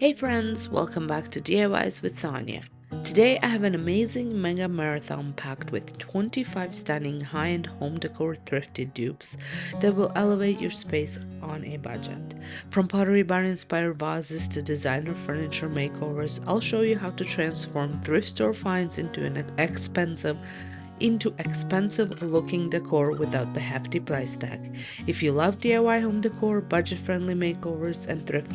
Hey friends, welcome back to DIYs with Sonja. Today I have an amazing mega marathon packed with 25 stunning high-end home decor thrifted dupes that will elevate your space on a budget. From Pottery Barn-inspired vases to designer furniture makeovers, I'll show you how to transform thrift store finds into expensive looking decor without the hefty price tag. If you love DIY home decor, budget friendly makeovers, and thrift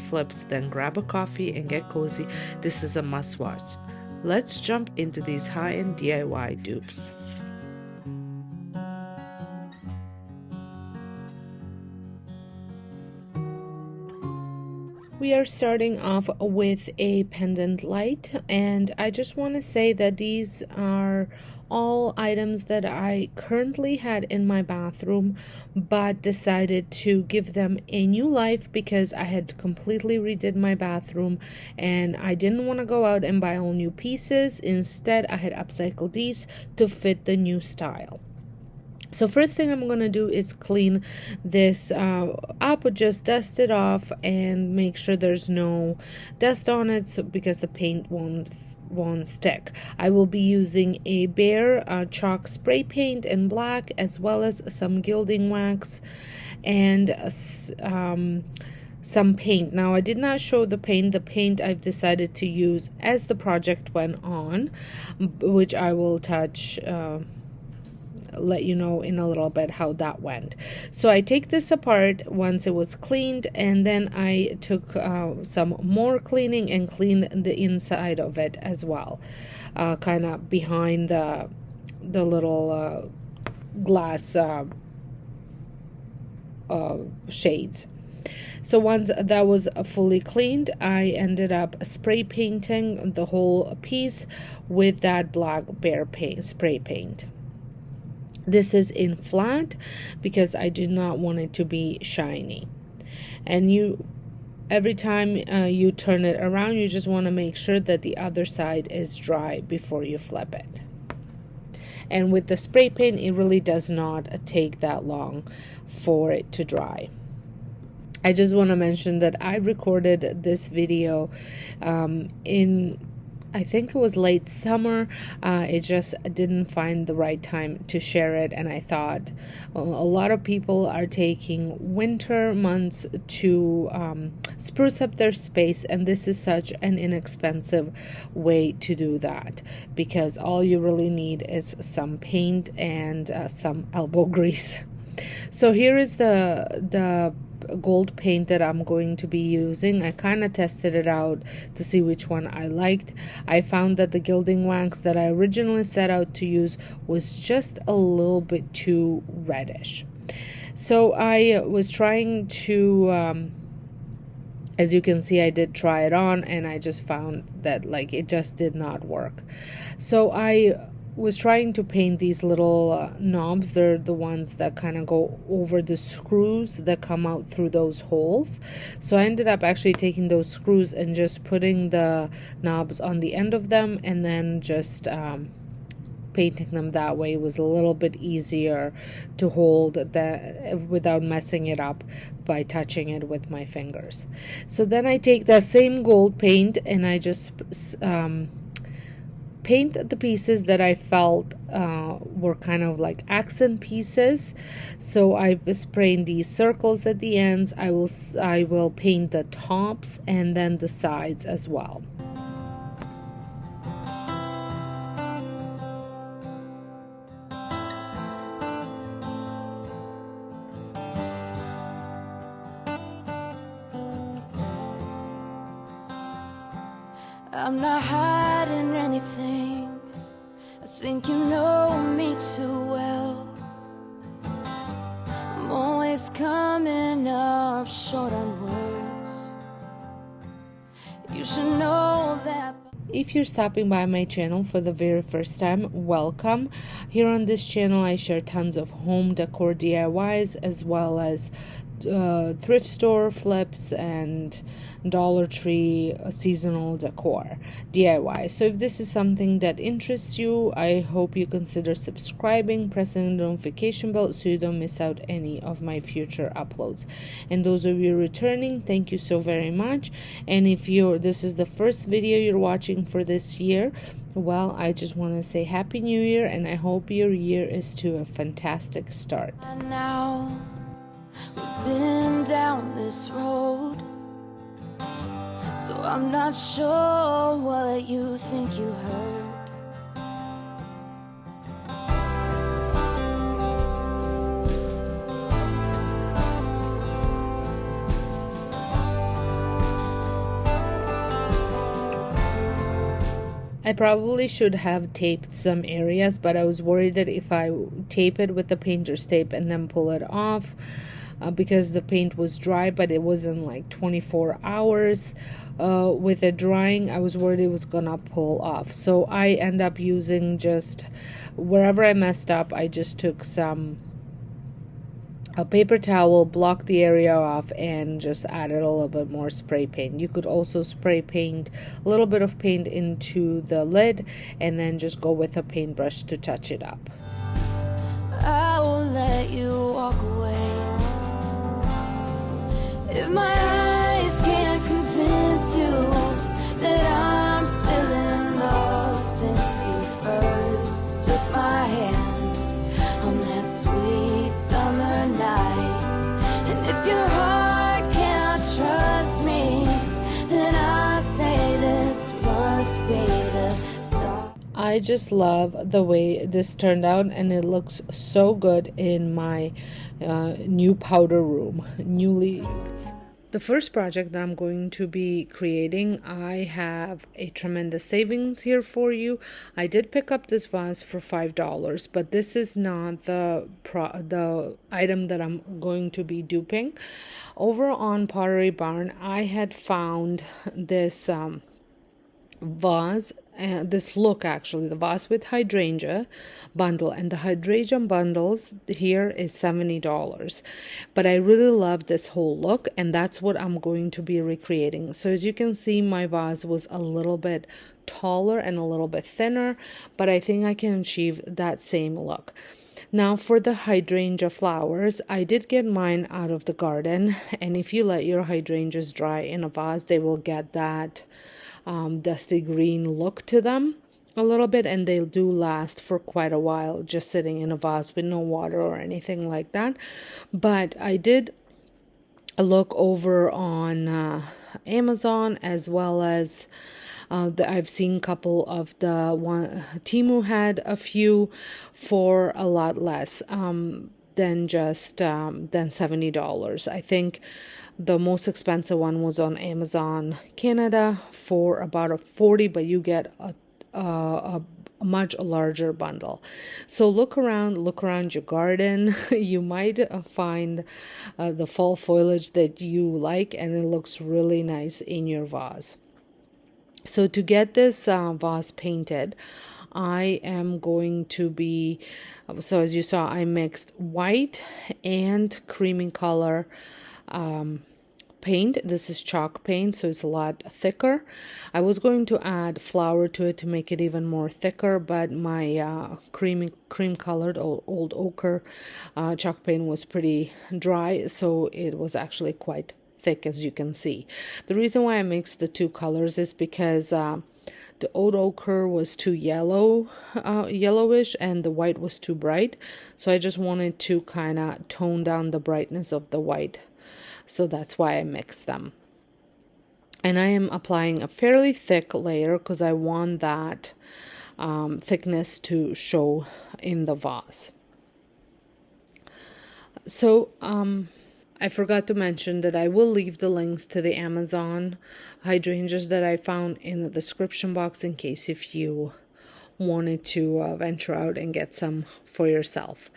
flips, then grab a coffee and get cozy. This is a must watch. Let's jump into these high end DIY dupes. We are starting off with a pendant light, and I just want to say that these are all items that I currently had in my bathroom but decided to give them a new life because I had completely redid my bathroom and I didn't want to go out and buy all new pieces. Instead, I had upcycled these to fit the new style. So first thing I'm going to do is clean this up, just dust it off and make sure there's no dust on it because the paint won't stick. I will be using a bare chalk spray paint in black as well as some gilding wax and some paint. Now I did not show the paint I've decided to use as the project went on, which I will let you know in a little bit how that went. So I take this apart once it was cleaned, and then I took some more cleaning and cleaned the inside of it as well, kind of behind the little glass shades. So once that was fully cleaned, I ended up spray painting the whole piece with that black bare spray paint. This is in flat because I do not want it to be shiny. And every time you turn it around, you just want to make sure that the other side is dry before you flip it. And with the spray paint, it really does not take that long for it to dry. I just want to mention that I recorded this video I think it was late summer. It just didn't find the right time to share it, and I thought a lot of people are taking winter months to spruce up their space, and this is such an inexpensive way to do that because all you really need is some paint and some elbow grease. So here is the gold paint that I'm going to be using. I kind of tested it out to see which one I liked. I found that the gilding wax that I originally set out to use was just a little bit too reddish. So I was trying to as you can see, I did try it on and I just found that it just did not work. So I was trying to paint these little knobs. They're the ones that kind of go over the screws that come out through those holes. So I ended up actually taking those screws and just putting the knobs on the end of them and then just painting them that way. It was a little bit easier to hold that without messing it up by touching it with my fingers. So then I take that same gold paint and I just paint the pieces that I felt were kind of like accent pieces. So I sprayed these circles at the ends. I will paint the tops and then the sides as well. I'm not hiding anything. I think you know me too well. I'm always coming up short on words. You should know that. If you're stopping by my channel for the very first time, welcome. Here on this channel I share tons of home decor DIYs as well as thrift store flips and Dollar Tree seasonal decor DIY. So if this is something that interests you, I hope you consider subscribing, pressing the notification bell so you don't miss out any of my future uploads. And those of you returning, thank you so very much. And if this is the first video you're watching for this year, well, I just want to say Happy New Year, and I hope your year is to a fantastic start. Now we've been down this road, so I'm not sure what you think you heard. I probably should have taped some areas, but I was worried that if I tape it with the painter's tape and then pull it off, because the paint was dry, but it wasn't like 24 hours with it drying, I was worried it was gonna pull off. So I end up using just wherever I messed up, I just took a paper towel, blocked the area off, and just added a little bit more spray paint. You could also spray paint a little bit of paint into the lid and then just go with a paintbrush to touch it up. I will let you walk away if my eyes can't convince you that I'm still in love since you first took my hand on that sweet summer night. And if your heart cannot trust me, then I say this must be the start. I just love the way this turned out, and it looks so good in my new powder room, newly. The first project that I'm going to be creating, I have a tremendous savings here for you. I did pick up this vase for $5, but this is not the item that I'm going to be duping. Over on Pottery Barn, I had found this vase, this look, actually the vase with hydrangea bundle, and the hydrangea bundles here is $70, but I really love this whole look, and that's what I'm going to be recreating. So as you can see, my vase was a little bit taller and a little bit thinner, but I think I can achieve that same look. Now for the hydrangea flowers, I did get mine out of the garden, and if you let your hydrangeas dry in a vase, they will get that dusty green look to them a little bit, and they do last for quite a while just sitting in a vase with no water or anything like that. But I did look over on Amazon, as well as I've seen a couple of the one Temu had a few for a lot less than just than $70. I think the most expensive one was on Amazon Canada for about a 40, but you get a much larger bundle. So look around your garden. You might find the fall foliage that you like, and it looks really nice in your vase. So to get this vase painted, I am going to be, so as you saw, I mixed white and creamy color paint. This is chalk paint, so it's a lot thicker. I was going to add flour to it to make it even more thicker, but my cream colored old ochre chalk paint was pretty dry, so it was actually quite thick, as you can see. The reason why I mixed the two colors is because the old ochre was too yellowish, and the white was too bright. So I just wanted to kind of tone down the brightness of the white. So that's why I mixed them. And I am applying a fairly thick layer because I want that thickness to show in the vase. So I forgot to mention that I will leave the links to the Amazon hydrangeas that I found in the description box, in case if you wanted to venture out and get some for yourself.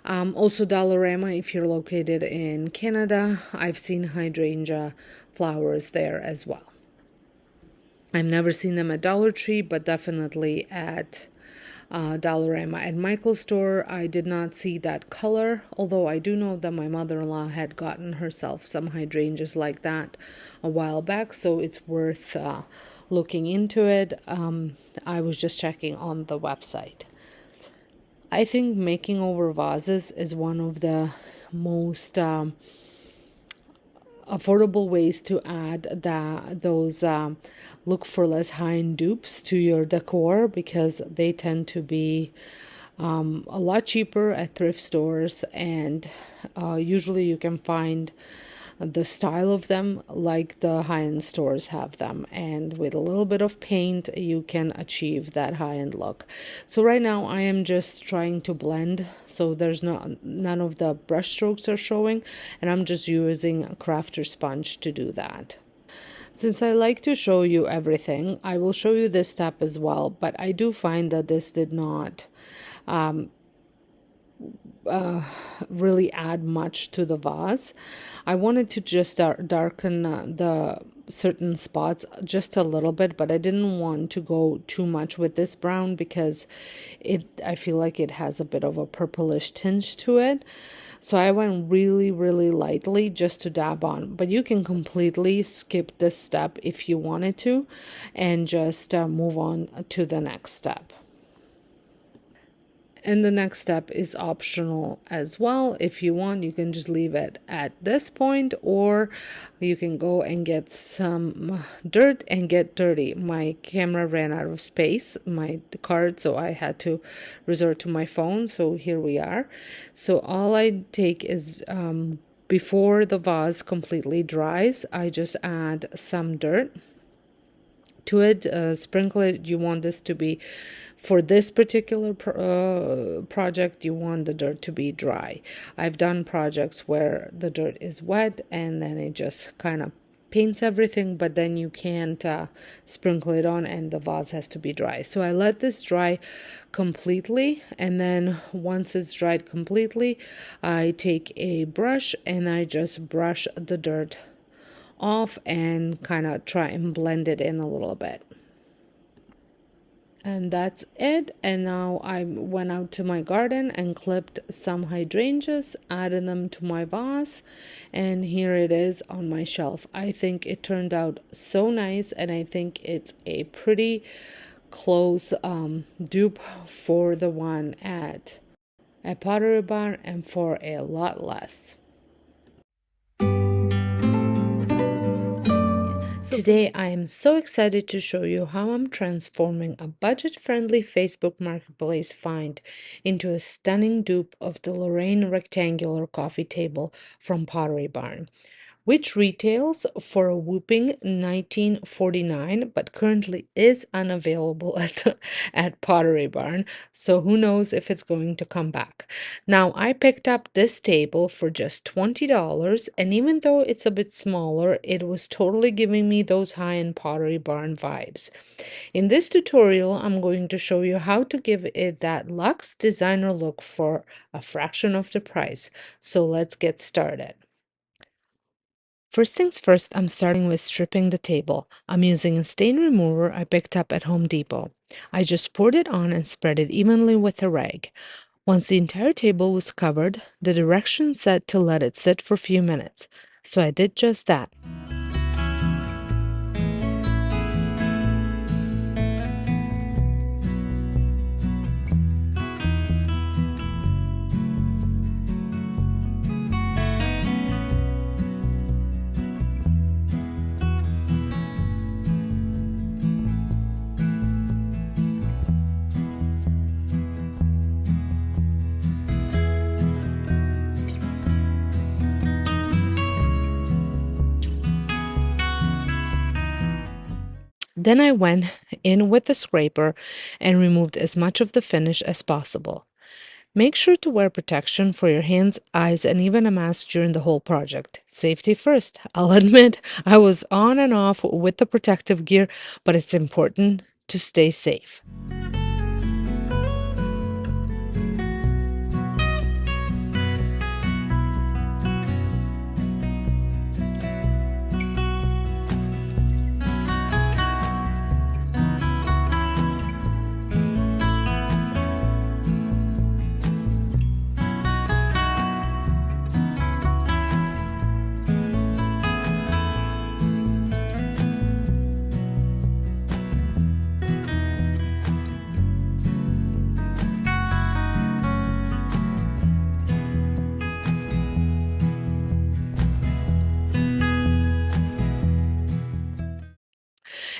Also Dollarama, if you're located in Canada, I've seen hydrangea flowers there as well. I've never seen them at Dollar Tree, but definitely at Dollarama. At Michael's store, I did not see that color, although I do know that my mother-in-law had gotten herself some hydrangeas like that a while back, so it's worth looking into it. I was just checking on the website. I think making over vases is one of the most affordable ways to add those look for less high-end dupes to your decor, because they tend to be a lot cheaper at thrift stores, and usually you can find the style of them like the high-end stores have them, and with a little bit of paint you can achieve that high-end look. So right now I am just trying to blend, so there's none of the brush strokes are showing, and I'm just using a crafter sponge to do that. Since I like to show you everything, I will show you this step as well, but I do find that this did not really add much to the vase. I wanted to just darken the certain spots just a little bit, but I didn't want to go too much with this brown because I feel like it has a bit of a purplish tinge to it. So I went really, really lightly just to dab on, but you can completely skip this step if you wanted to and just move on to the next step. And the next step is optional as well. If you want, you can just leave it at this point, or you can go and get some dirt and get dirty. My camera ran out of space, my card, so I had to resort to my phone. So here we are. So all I take is before the vase completely dries, I just add some dirt to it, sprinkle it. You want this to be, for this particular project, you want the dirt to be dry. I've done projects where the dirt is wet and then it just kind of paints everything, but then you can't sprinkle it on and the vase has to be dry. So I let this dry completely, and then once it's dried completely, I take a brush and I just brush the dirt off and kind of try and blend it in a little bit. And that's it. And now I went out to my garden and clipped some hydrangeas, added them to my vase, and here it is on my shelf. I think it turned out so nice, and I think it's a pretty close dupe for the one at Pottery Barn, and for a lot less. Today, I am so excited to show you how I'm transforming a budget-friendly Facebook Marketplace find into a stunning dupe of the Lorraine rectangular coffee table from Pottery Barn, which retails for a whopping $19.49, but currently is unavailable at Pottery Barn, so who knows if it's going to come back. Now, I picked up this table for just $20, and even though it's a bit smaller, it was totally giving me those high-end Pottery Barn vibes. In this tutorial, I'm going to show you how to give it that luxe designer look for a fraction of the price. So let's get started. First things first, I'm starting with stripping the table. I'm using a stain remover I picked up at Home Depot. I just poured it on and spread it evenly with a rag. Once the entire table was covered, the directions said to let it sit for a few minutes, so I did just that. Then I went in with a scraper and removed as much of the finish as possible. Make sure to wear protection for your hands, eyes, and even a mask during the whole project. Safety first. I'll admit I was on and off with the protective gear, but it's important to stay safe.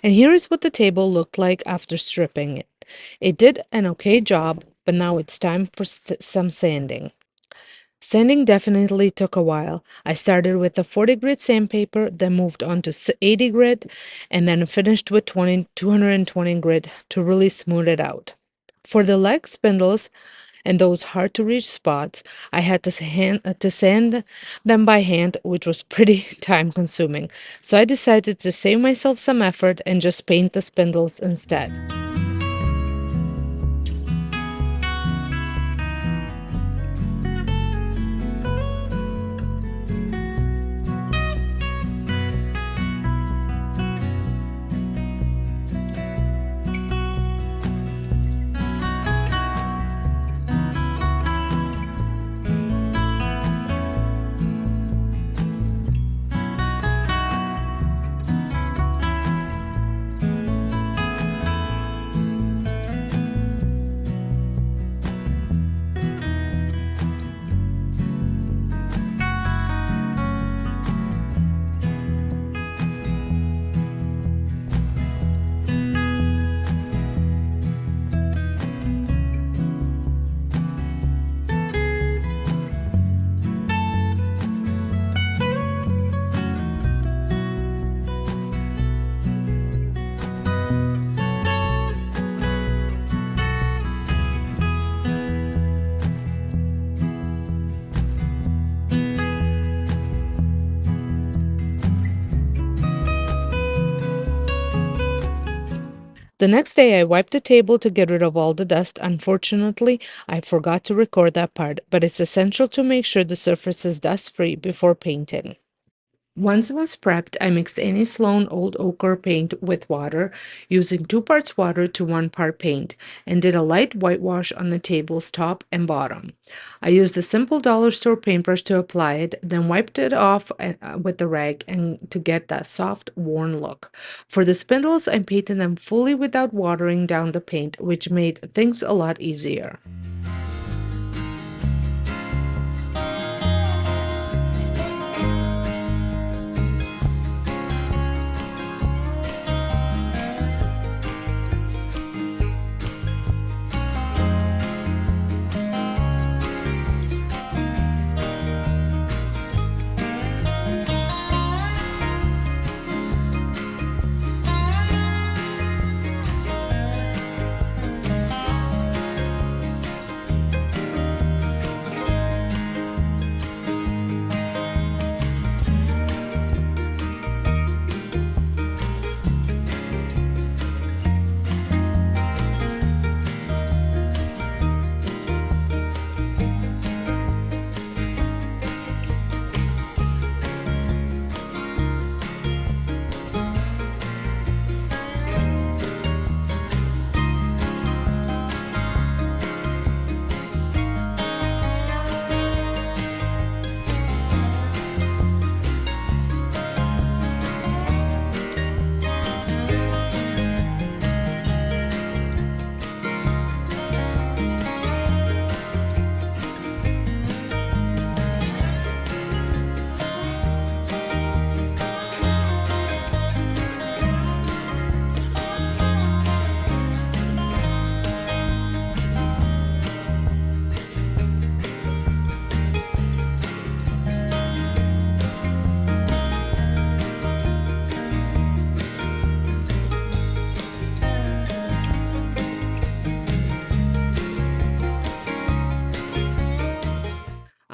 And here is what the table looked like after stripping it. It did an okay job, but now it's time for some sanding. Sanding definitely took a while. I started with a 40 grit sandpaper, then moved on to 80 grit, and then finished with 220 grit to really smooth it out. For the leg spindles and those hard to reach spots, I had to sand them by hand, which was pretty time consuming. So I decided to save myself some effort and just paint the spindles instead. The next day, I wiped the table to get rid of all the dust. Unfortunately, I forgot to record that part, but it's essential to make sure the surface is dust-free before painting. Once it was prepped, I mixed any Sloan Old Ochre paint with water, using 2 parts water to 1 part paint, and did a light whitewash on the table's top and bottom. I used a simple dollar store paintbrush to apply it, then wiped it off with the rag and to get that soft, worn look. For the spindles, I painted them fully without watering down the paint, which made things a lot easier.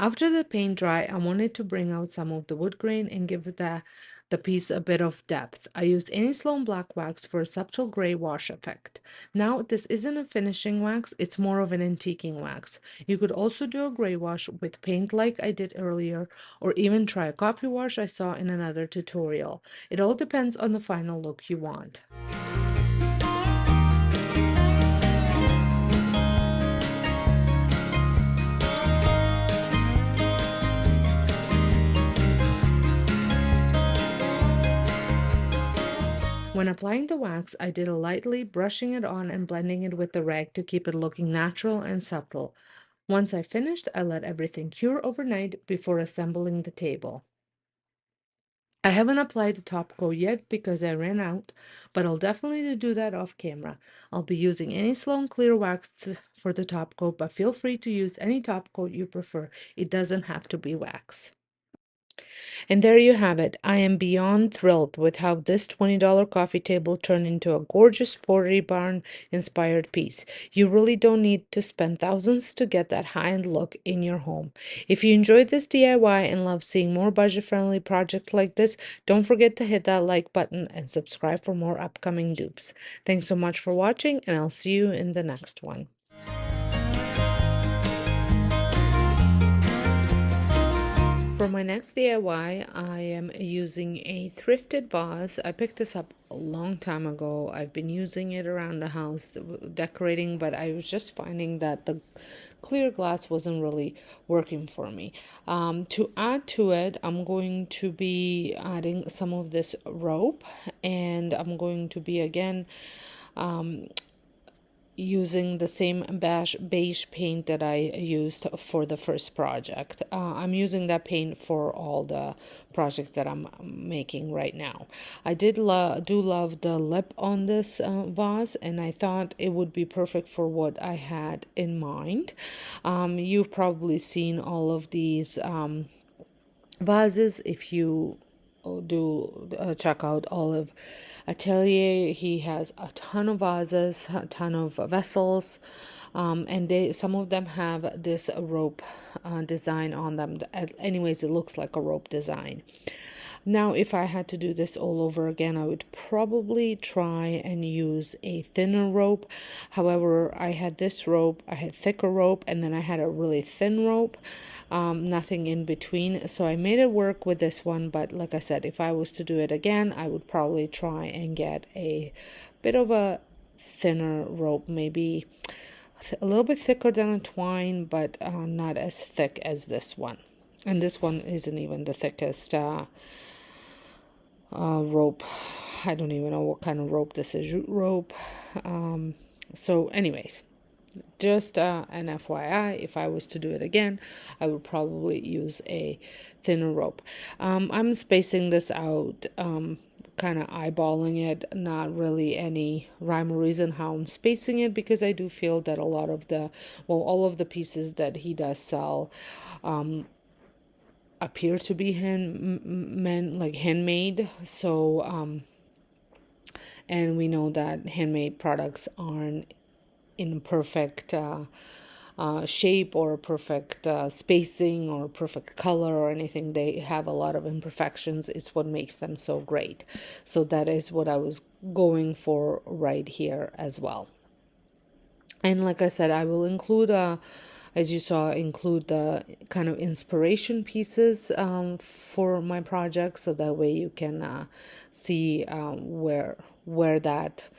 After the paint dry, I wanted to bring out some of the wood grain and give the piece a bit of depth. I used any Sloan black wax for a subtle gray wash effect. Now, this isn't a finishing wax, it's more of an antiquing wax. You could also do a gray wash with paint like I did earlier, or even try a coffee wash I saw in another tutorial. It all depends on the final look you want. When applying the wax, I did it lightly, brushing it on and blending it with the rag to keep it looking natural and subtle. Once I finished, I let everything cure overnight before assembling the table. I haven't applied the top coat yet because I ran out, but I'll definitely do that off camera. I'll be using any Sloan Clear wax for the top coat, but feel free to use any top coat you prefer. It doesn't have to be wax. And there you have it. I am beyond thrilled with how this $20 coffee table turned into a gorgeous Pottery Barn-inspired piece. You really don't need to spend thousands to get that high-end look in your home. If you enjoyed this DIY and love seeing more budget-friendly projects like this, don't forget to hit that like button and subscribe for more upcoming dupes. Thanks so much for watching, and I'll see you in the next one. For my next DIY, I am using a thrifted vase. I picked this up a long time ago. I've been using it around the house decorating, but I was just finding that the clear glass wasn't really working for me. To add to it, I'm going to be adding some of this rope, and I'm going to be again using the same beige paint that I used for the first project. I'm using that paint for all the projects that I'm making right now. I do love the lip on this vase, and I thought it would be perfect for what I had in mind. You've probably seen all of these vases if you do check out Olive Atelier. He has a ton of vases, a ton of vessels, and some of them have this rope design on them. Anyways, it looks like a rope design. Now, if I had to do this all over again, I would probably try and use a thinner rope. However, I had this rope, I had thicker rope, and then I had a really thin rope, nothing in between. So I made it work with this one, but like I said, if I was to do it again, I would probably try and get a bit of a thinner rope, maybe a little bit thicker than a twine, but not as thick as this one. And this one isn't even the thickest rope. I don't even know what kind of rope this is. Rope. So anyways, just an FYI, if I was to do it again, I would probably use a thinner rope. I'm spacing this out, kind of eyeballing it, not really any rhyme or reason how I'm spacing it, because I do feel that all of the pieces that he does sell appear to be handmade. So and we know that handmade products aren't in perfect shape or perfect spacing or perfect color or anything. They have a lot of imperfections. It's what makes them so great. So that is what I was going for right here as well. And like I said, I will include as you saw, include the kind of inspiration pieces for my project, so that way you can see where that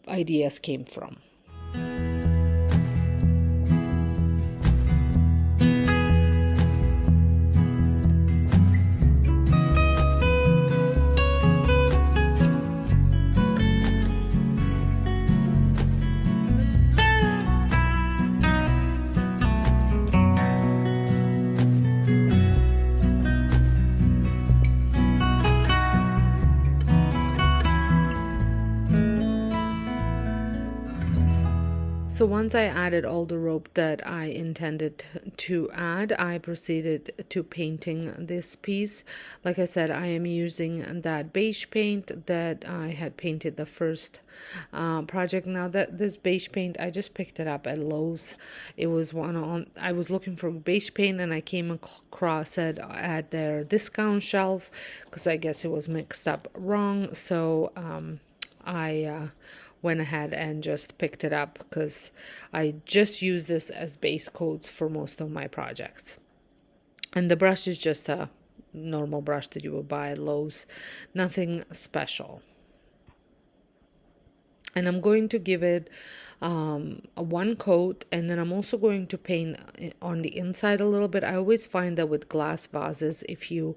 ideas came from. So once I added all the rope that I intended to add, I proceeded to painting this piece. Like I said, I am using that beige paint that I had painted the first project. Now that this beige paint, I just picked it up at Lowe's. It was I was looking for beige paint, and I came across it at their discount shelf because I guess it was mixed up wrong. So I went ahead and just picked it up because I just use this as base coats for most of my projects. And the brush is just a normal brush that you would buy at Lowe's, nothing special. And I'm going to give it a one coat, and then I'm also going to paint on the inside a little bit. I always find that with glass vases, if you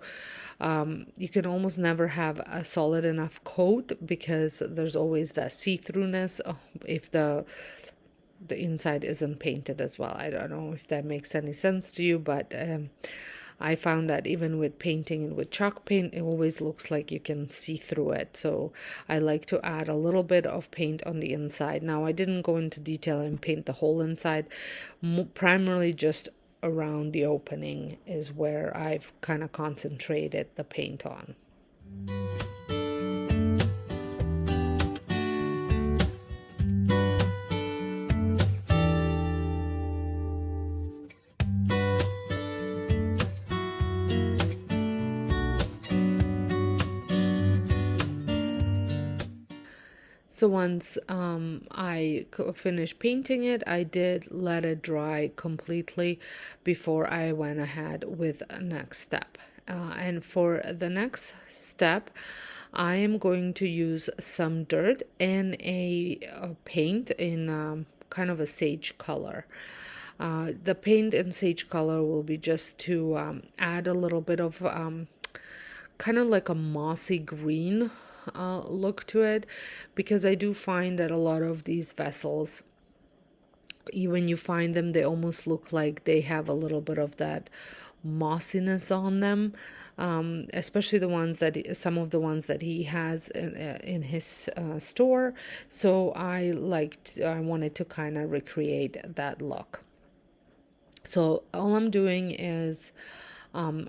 can almost never have a solid enough coat, because there's always that see-throughness if the inside isn't painted as well. I don't know if that makes any sense to you, but I found that even with painting and with chalk paint, it always looks like you can see through it. So I like to add a little bit of paint on the inside. Now, I didn't go into detail and paint the whole inside, primarily just around the opening is where I've kind of concentrated the paint on. So once I finished painting it, I did let it dry completely before I went ahead with the next step. And for the next step, I am going to use some dirt and a paint in kind of a sage color. The paint in sage color will be just to add a little bit of kind of like a mossy green look to it, because I do find that a lot of these vessels, when you find them, they almost look like they have a little bit of that mossiness on them, especially the ones that some of the ones that he has in his store. So I wanted to kind of recreate that look. So all I'm doing is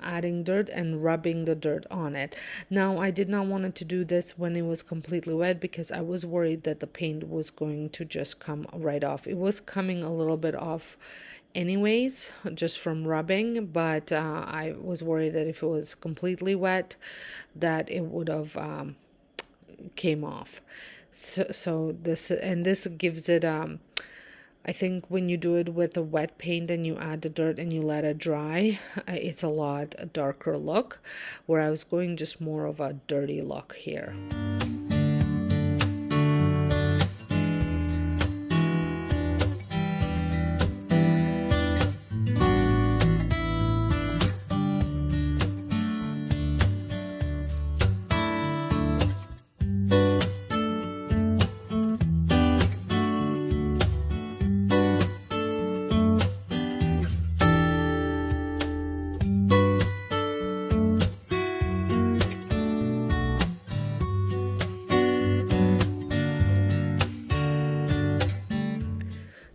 adding dirt and rubbing the dirt on it. Now, I did not want to do this when it was completely wet because I was worried that the paint was going to just come right off. It was coming a little bit off anyways, just from rubbing, but I was worried that if it was completely wet, that it would have came off. So this gives it I think when you do it with a wet paint and you add the dirt and you let it dry, it's a lot darker look, where I was going just more of a dirty look here.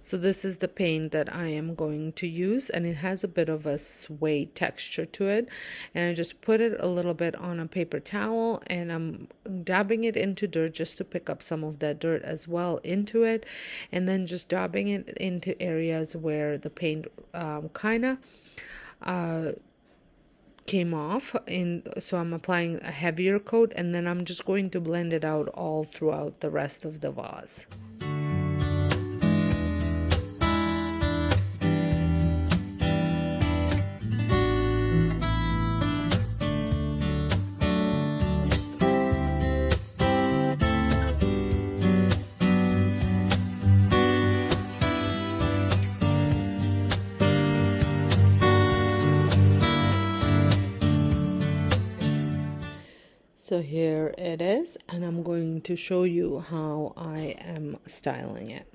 So this is the paint that I am going to use, and it has a bit of a suede texture to it. And I just put it a little bit on a paper towel, and I'm dabbing it into dirt just to pick up some of that dirt as well into it, and then just dabbing it into areas where the paint kind of came off. So I'm applying a heavier coat, and then I'm just going to blend it out all throughout the rest of the vase. So here it is, and I'm going to show you how I am styling it.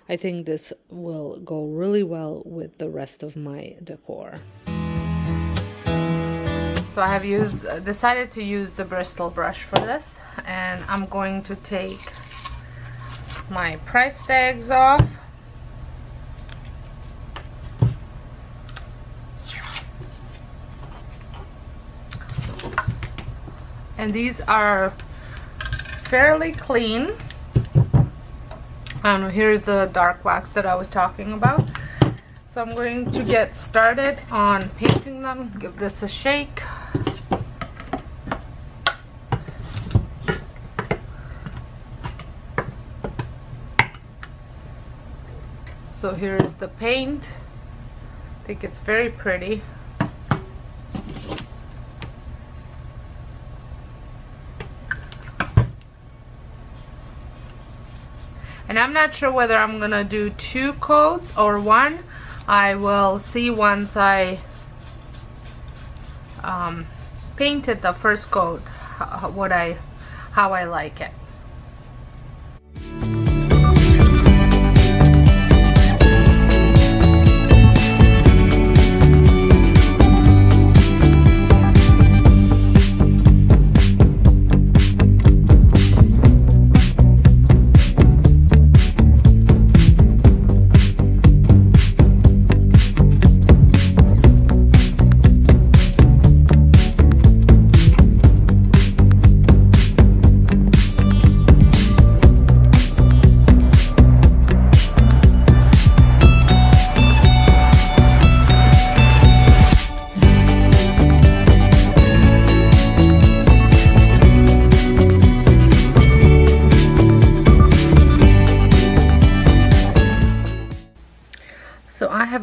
I think this will go really well with the rest of my decor. So I have decided to use the Bristol brush for this, and I'm going to take my price tags off. And these are fairly clean. Here's the dark wax that I was talking about. So I'm going to get started on painting them. Give this a shake. So here is the paint. I think it's very pretty. And I'm not sure whether I'm gonna do 2 coats or 1. I will see once I painted the first coat how I like it.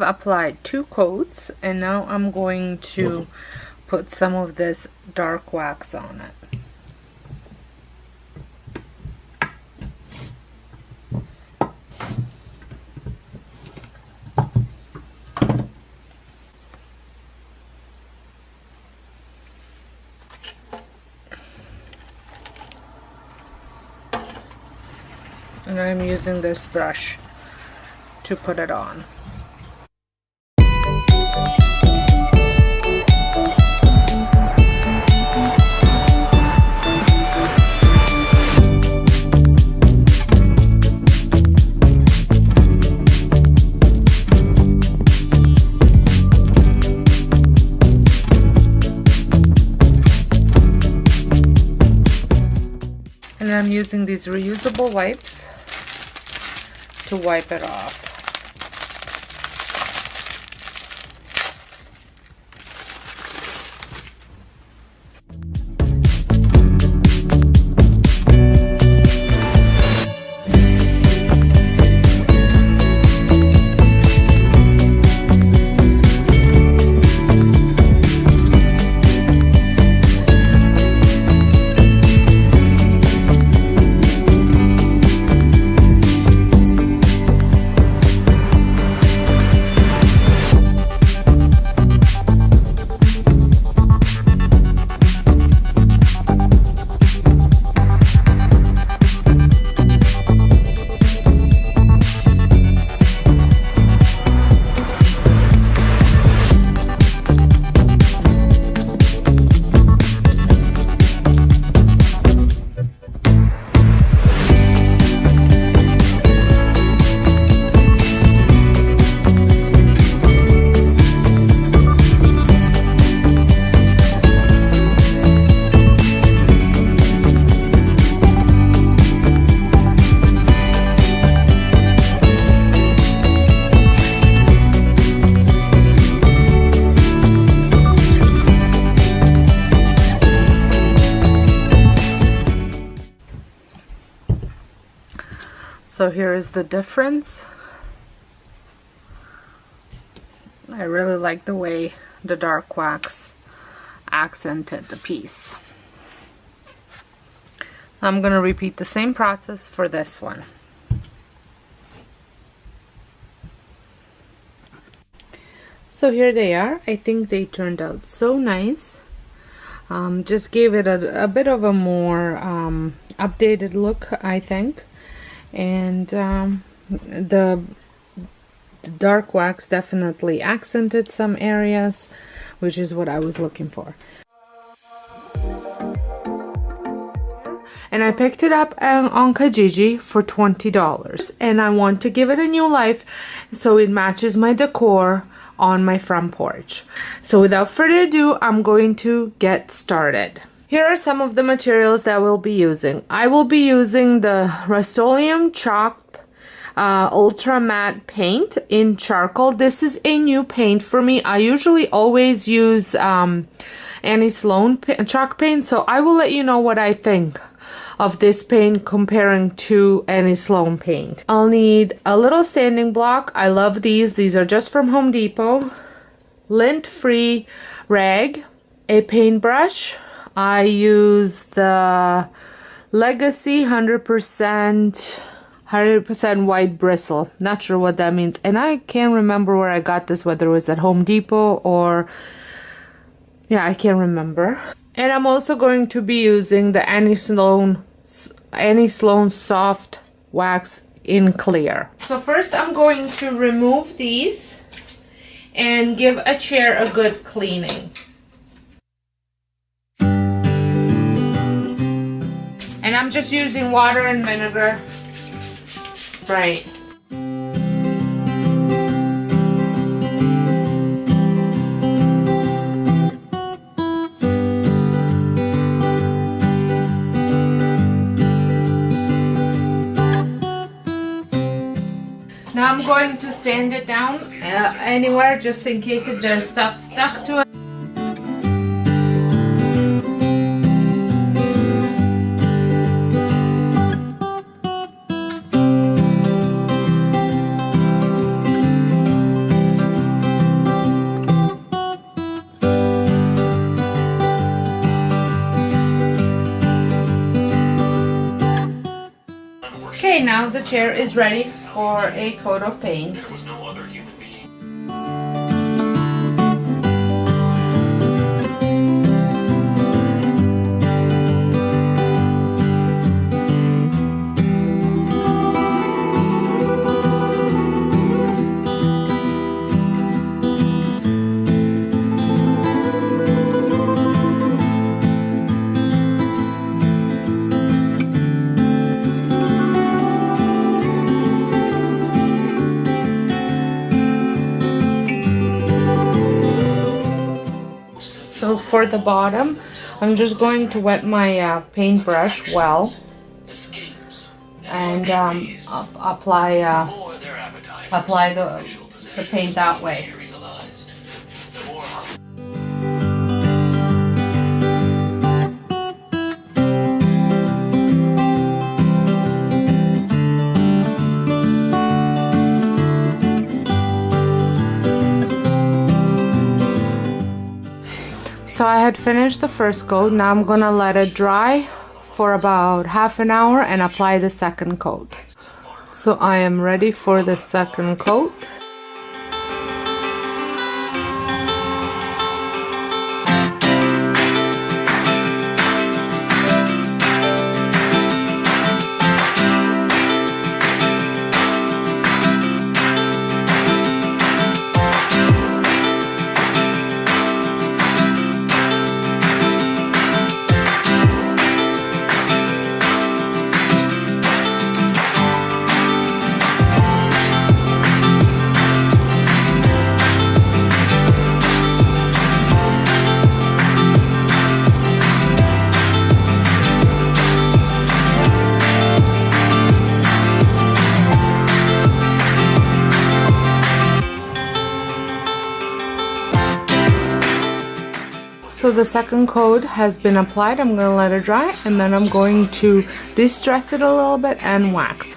applied 2 coats, and now I'm going to put some of this dark wax on it. And I'm using this brush to put it on. And I'm using these reusable wipes to wipe it off. So here is the difference. I really like the way the dark wax accented the piece. I'm going to repeat the same process for this one. So here they are. I think they turned out so nice. Just gave it a bit of a more updated look, I think. And the dark wax definitely accented some areas, which is what I was looking for. And I picked it up on Kijiji for $20, and I want to give it a new life so it matches my decor on my front porch. So without further ado, I'm going to get started. Here are some of the materials that we'll be using. I will be using the Rust-Oleum Chalk Ultra Matte Paint in charcoal. This is a new paint for me. I usually always use Annie Sloan chalk paint, so I will let you know what I think of this paint comparing to Annie Sloan paint. I'll need a little sanding block. I love these. These are just from Home Depot. Lint-free rag, a paintbrush. I use the Legacy 100% white bristle. Not sure what that means. And I can't remember where I got this, whether it was at Home Depot or... yeah, I can't remember. And I'm also going to be using the Annie Sloan Soft Wax in Clear. So first I'm going to remove these and give a chair a good cleaning. And I'm just using water and vinegar spray. Now I'm going to sand it down anywhere, just in case if there's stuff stuck to it. Okay, now the chair is ready for a coat of paint. There was no other human being. So for the bottom, I'm just going to wet my paintbrush well and apply the paint that way. So I had finished the first coat. Now I'm gonna let it dry for about half an hour and apply the second coat. So I am ready for the second coat. So the second coat has been applied. I'm going to let it dry and then I'm going to distress it a little bit and wax.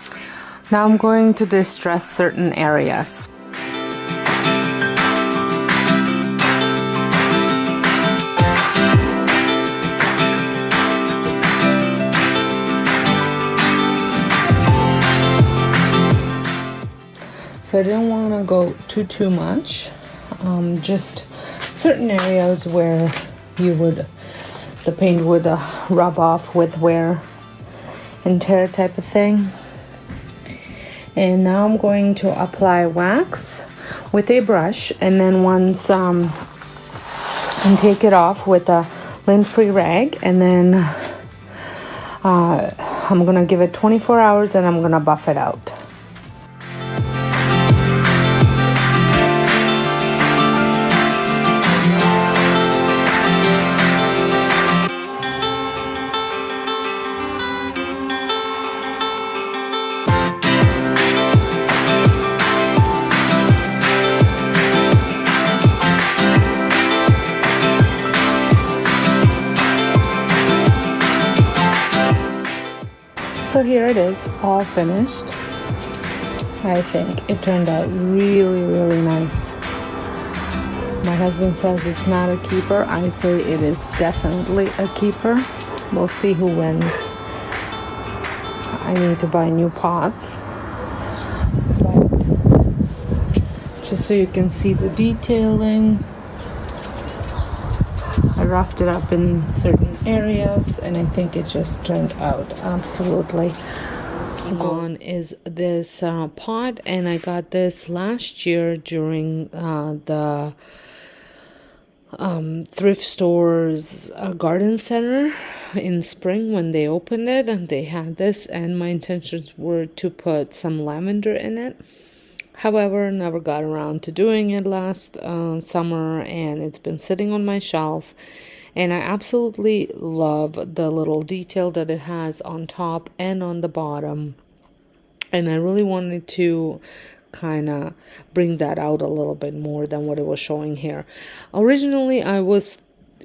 Now I'm going to distress certain areas. So I didn't want to go too much, just certain areas where the paint would rub off with wear and tear type of thing. And now I'm going to apply wax with a brush, and then once and take it off with a lint-free rag, and then I'm gonna give it 24 hours and I'm gonna buff it out. So here it is, all finished. I think it turned out really nice. My husband says it's not a keeper. I say it is definitely a keeper. We'll see who wins. I need to buy new pots. But just so you can see the detailing. I roughed it up in certain areas and I think it just turned out absolutely gone. Is this pot, and I got this last year during the thrift store's garden center in spring when they opened it, and they had this, and my intentions were to put some lavender in it. However, never got around to doing it last summer, and it's been sitting on my shelf. And I absolutely love the little detail that it has on top and on the bottom. And I really wanted to kind of bring that out a little bit more than what it was showing here. Originally, I was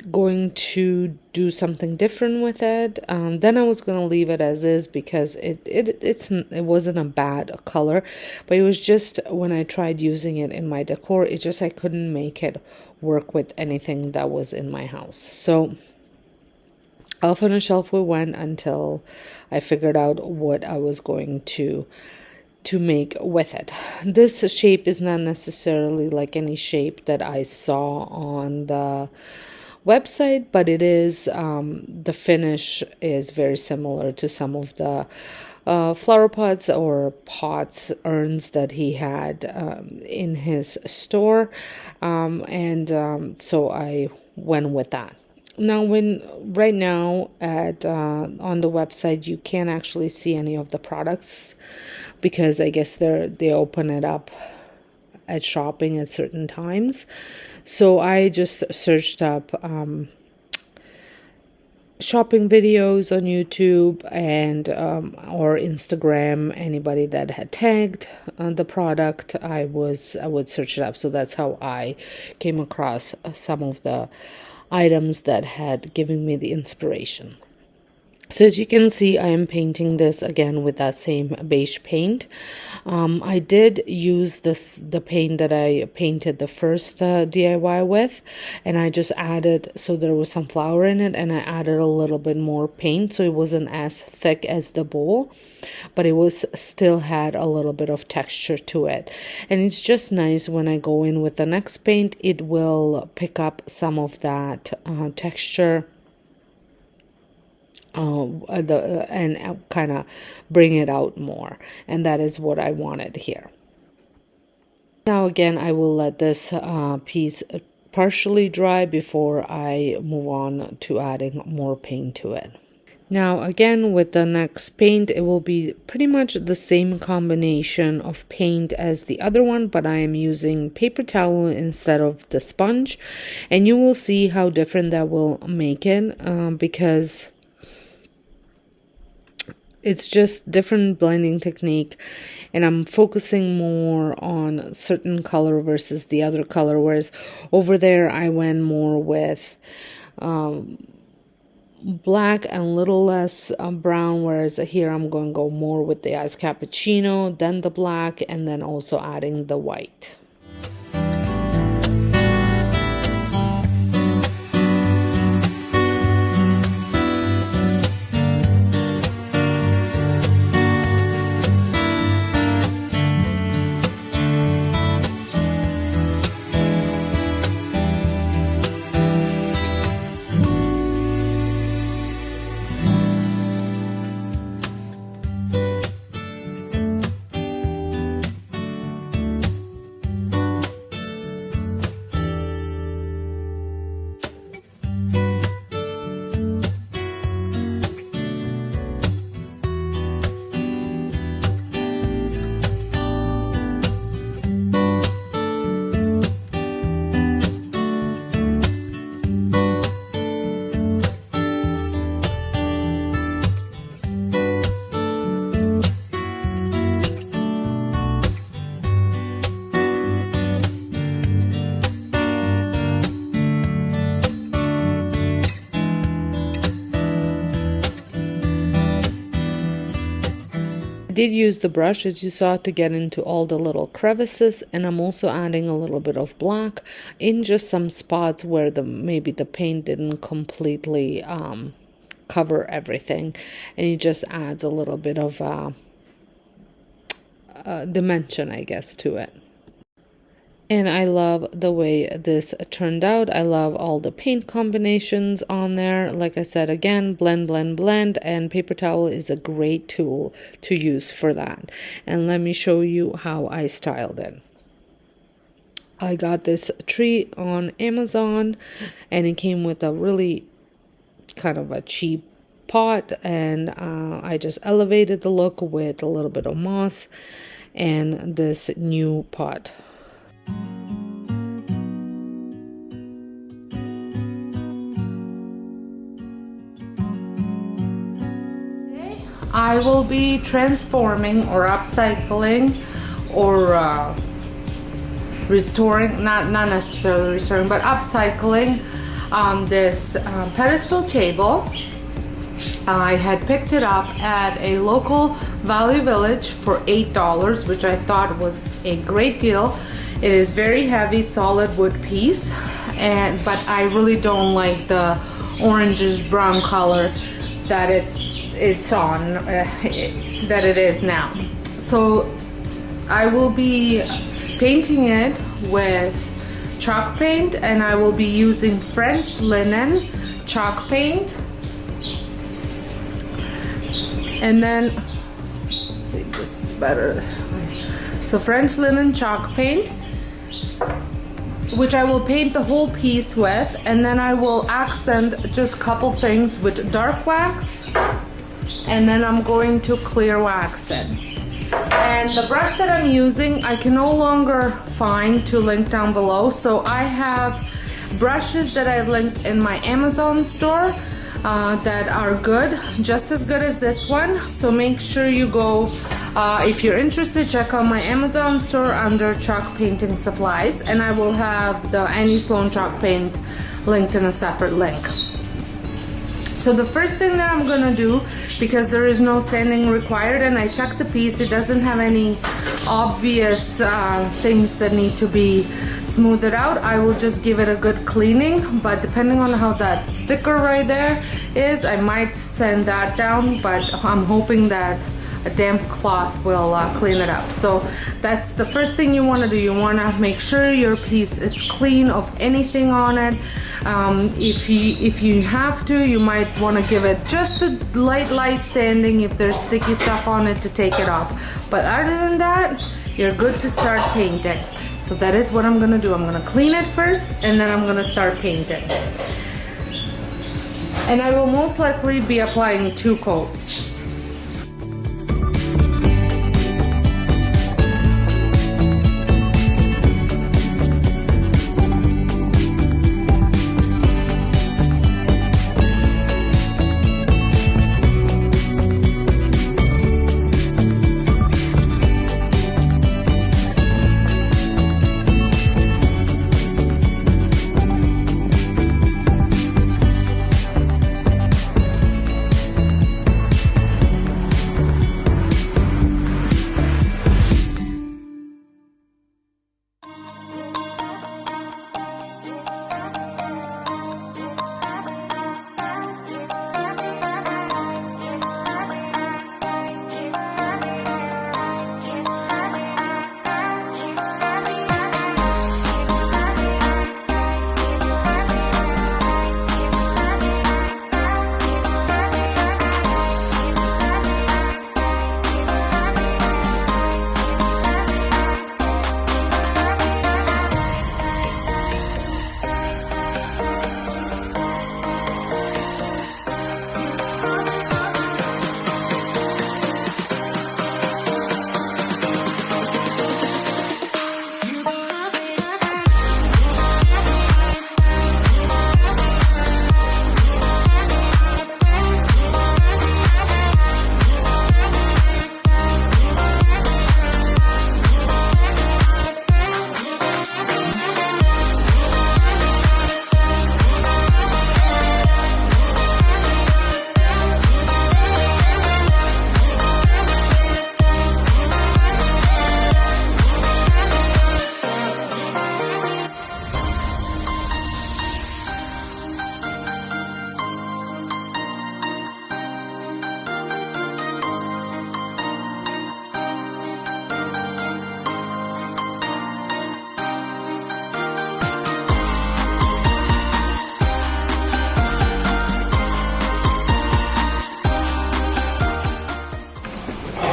going to do something different with it. Then I was going to leave it as is because it wasn't a bad color, but it was just when I tried using it in my decor, I couldn't make it work with anything that was in my house. So off on a shelf we went until I figured out what I was going to make with it. This shape is not necessarily like any shape that I saw on the website, but it is the finish is very similar to some of the flower pots or pots, urns that he had in his store, so I went with that. Now, right now at on the website, you can't actually see any of the products because I guess they open it up at shopping at certain times. So I just searched up shopping videos on YouTube and or Instagram. Anybody that had tagged the product, I would search it up. So that's how I came across some of the items that had given me the inspiration. So as you can see, I am painting this again with that same beige paint. I did use the paint that I painted the first DIY with, and I just added, so there was some flour in it, and I added a little bit more paint, so it wasn't as thick as the bowl, but it was still had a little bit of texture to it. And it's just nice when I go in with the next paint, it will pick up some of that texture and kind of bring it out more, and that is what I wanted here. Now again, I will let this piece partially dry before I move on to adding more paint to it. Now again, with the next paint, it will be pretty much the same combination of paint as the other one, but I am using paper towel instead of the sponge, and you will see how different that will make it because it's just different blending technique, and I'm focusing more on certain color versus the other color, whereas over there I went more with black and a little less brown, whereas here I'm going to go more with the ice cappuccino, then the black, and then also adding the white. I did use the brush, as you saw, to get into all the little crevices, and I'm also adding a little bit of black in just some spots where maybe the paint didn't completely cover everything, and it just adds a little bit of dimension, I guess, to it. And I love the way this turned out. I love all the paint combinations on there. Like I said, again, blend, blend, blend, and paper towel is a great tool to use for that. And let me show you how I styled it. I got this tree on Amazon, and it came with a really kind of a cheap pot, and I just elevated the look with a little bit of moss and this new pot. I will be transforming or upcycling or restoring, not necessarily restoring, but upcycling this pedestal table. I had picked it up at a local Value Village for $8, which I thought was a great deal. It is very heavy, solid wood piece, but I really don't like the orangish brown color that it's on, that it is now. So I will be painting it with chalk paint, and I will be using French linen chalk paint. And then, let's see if this is better. So French linen chalk paint, which I will paint the whole piece with, and then I will accent just a couple things with dark wax, and then I'm going to clear wax it. And the brush that I'm using, I can no longer find to link down below, so I have brushes that I've linked in my Amazon store that are good, just as good as this one. So make sure you go, if you're interested, check out my Amazon store under chalk painting supplies, and I will have the Annie Sloan chalk paint linked in a separate link. So the first thing that I'm gonna do, because there is no sanding required, and I checked the piece, it doesn't have any obvious things that need to be smoothed out, I will just give it a good cleaning. But depending on how that sticker right there is, I might sand that down, but I'm hoping that a damp cloth will clean it up. So that's the first thing you want to do. You want to make sure your piece is clean of anything on it. If you have to, you might want to give it just a light sanding if there's sticky stuff on it to take it off. But other than that, you're good to start painting. So that is what I'm gonna do. I'm gonna clean it first, and then I'm gonna start painting. And I will most likely be applying 2 coats.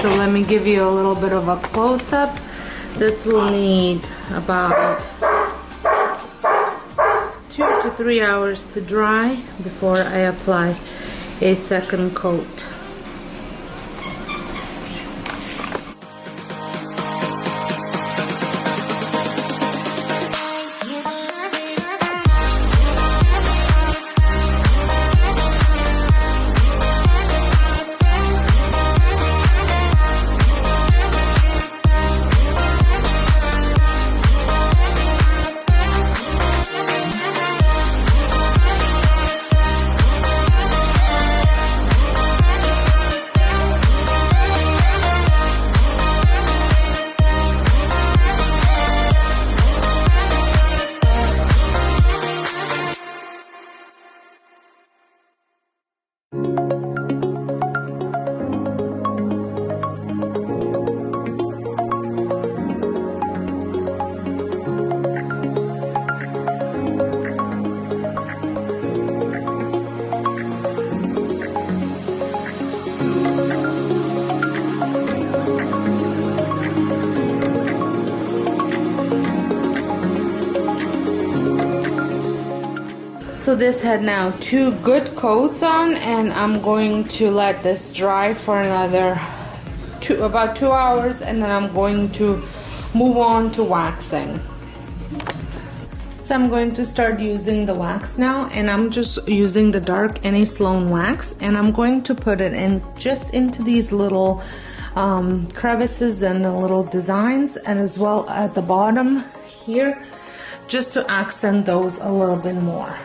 So let me give you a little bit of a close-up. This will need about 2 to 3 hours to dry before I apply a second coat. So this had now 2 good coats on, and I'm going to let this dry for another about 2 hours, and then I'm going to move on to waxing. So I'm going to start using the wax now, and I'm just using the dark Annie Sloan wax, and I'm going to put it in just into these little crevices and the little designs, and as well at the bottom here, just to accent those a little bit more.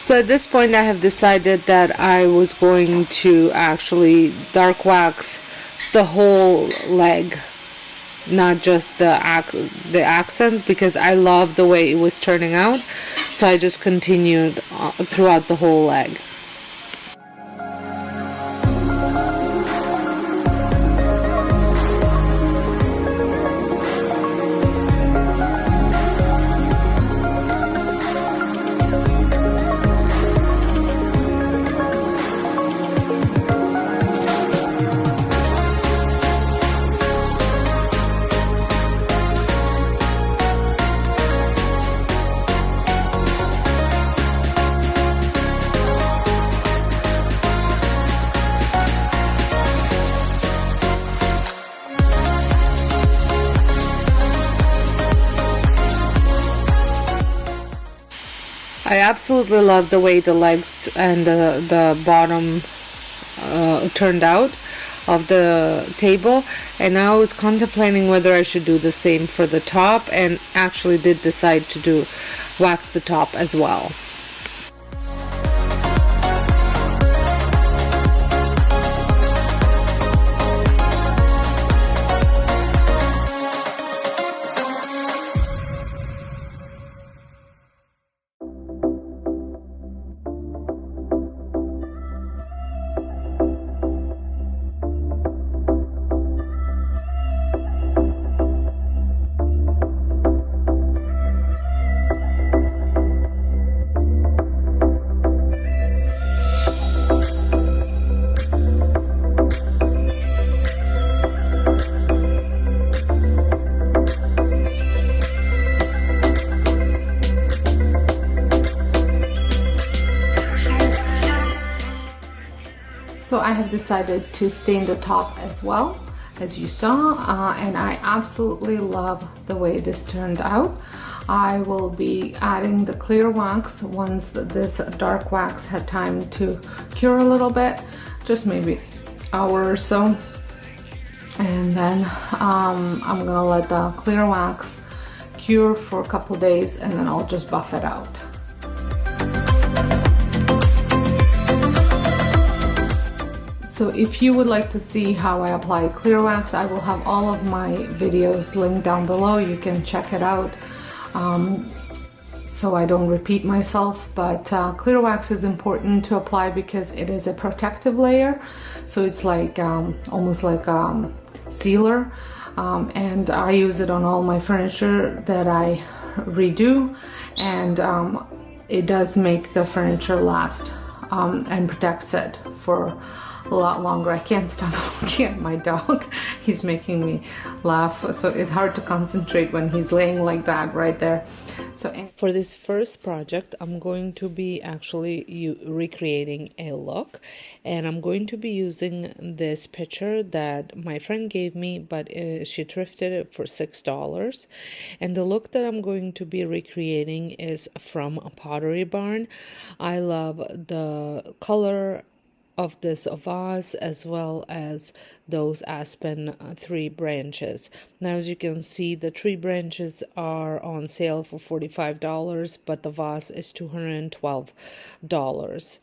So at this point I have decided that I was going to actually dark wax the whole leg, not just the accents, because I love the way it was turning out. So I just continued throughout the whole leg. I absolutely love the way the legs and the bottom turned out of the table, and I was contemplating whether I should do the same for the top, and actually did decide to wax the top as well. So I have decided to stain the top as well, as you saw, and I absolutely love the way this turned out. I will be adding the clear wax once this dark wax had time to cure a little bit, just maybe hour or so. And then I'm gonna let the clear wax cure for a couple days, and then I'll just buff it out. So if you would like to see how I apply clear wax, I will have all of my videos linked down below. You can check it out so I don't repeat myself. But clear wax is important to apply because it is a protective layer. So it's like almost like sealer, and I use it on all my furniture that I redo, and it does make the furniture last and protects it for a lot longer. I can't stop looking at my dog. He's making me laugh, so it's hard to concentrate when he's laying like that right there. So for this first project, I'm going to be actually recreating a look, and I'm going to be using this picture that my friend gave me, but she thrifted it for $6. And the look that I'm going to be recreating is from a Pottery Barn. I love the color of this vase, as well as those aspen tree branches. Now, as you can see, the tree branches are on sale for $45, but the vase is $212.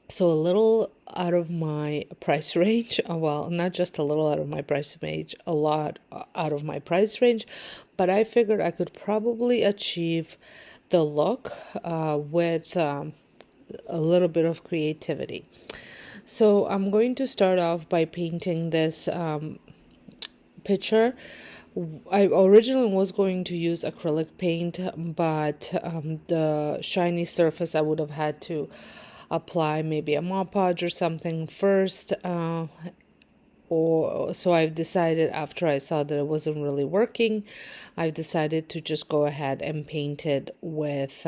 So a little out of my price range. Well, not just a little out of my price range, a lot out of my price range, but I figured I could probably achieve the look with a little bit of creativity. So I'm going to start off by painting this picture. I originally was going to use acrylic paint, but the shiny surface, I would have had to apply maybe a Mod Podge or something first, or so I've decided, after I saw that it wasn't really working, I've decided to just go ahead and paint it with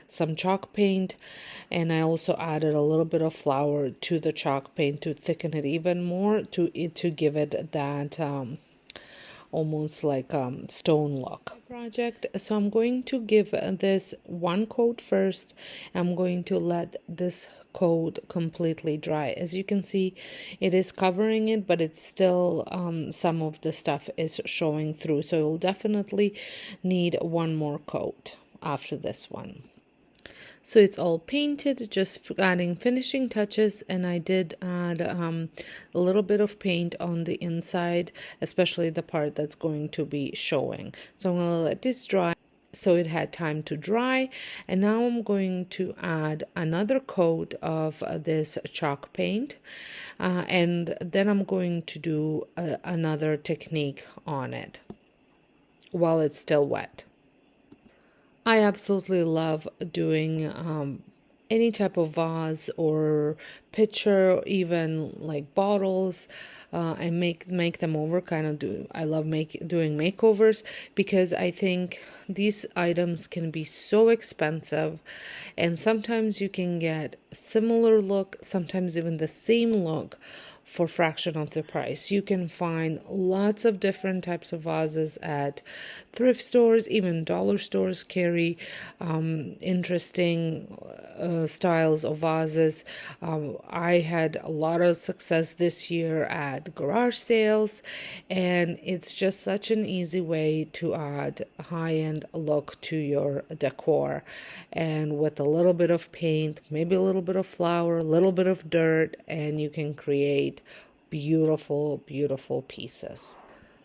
some chalk paint. And I also added a little bit of flour to the chalk paint to thicken it even more, to give it that almost like stone look project. So I'm going to give this one coat first. I'm going to let this coat completely dry. As you can see, it is covering it, but it's still some of the stuff is showing through, so you'll definitely need one more coat after this one. So it's all painted, just adding finishing touches, and I did add a little bit of paint on the inside, especially the part that's going to be showing. So I'm going to let this dry so it had time to dry, and now I'm going to add another coat of this chalk paint, and then I'm going to do another technique on it while it's still wet. I absolutely love doing any type of vase or pitcher, even like bottles, and make them over. I love doing makeovers, because I think these items can be so expensive, and sometimes you can get similar look, sometimes even the same look, for fraction of the price. You can find lots of different types of vases at thrift stores. Even dollar stores carry interesting styles of vases. I had a lot of success this year at garage sales, and it's just such an easy way to add high-end look to your decor. And with a little bit of paint, maybe a little bit of flour, a little bit of dirt, and you can create beautiful, beautiful pieces.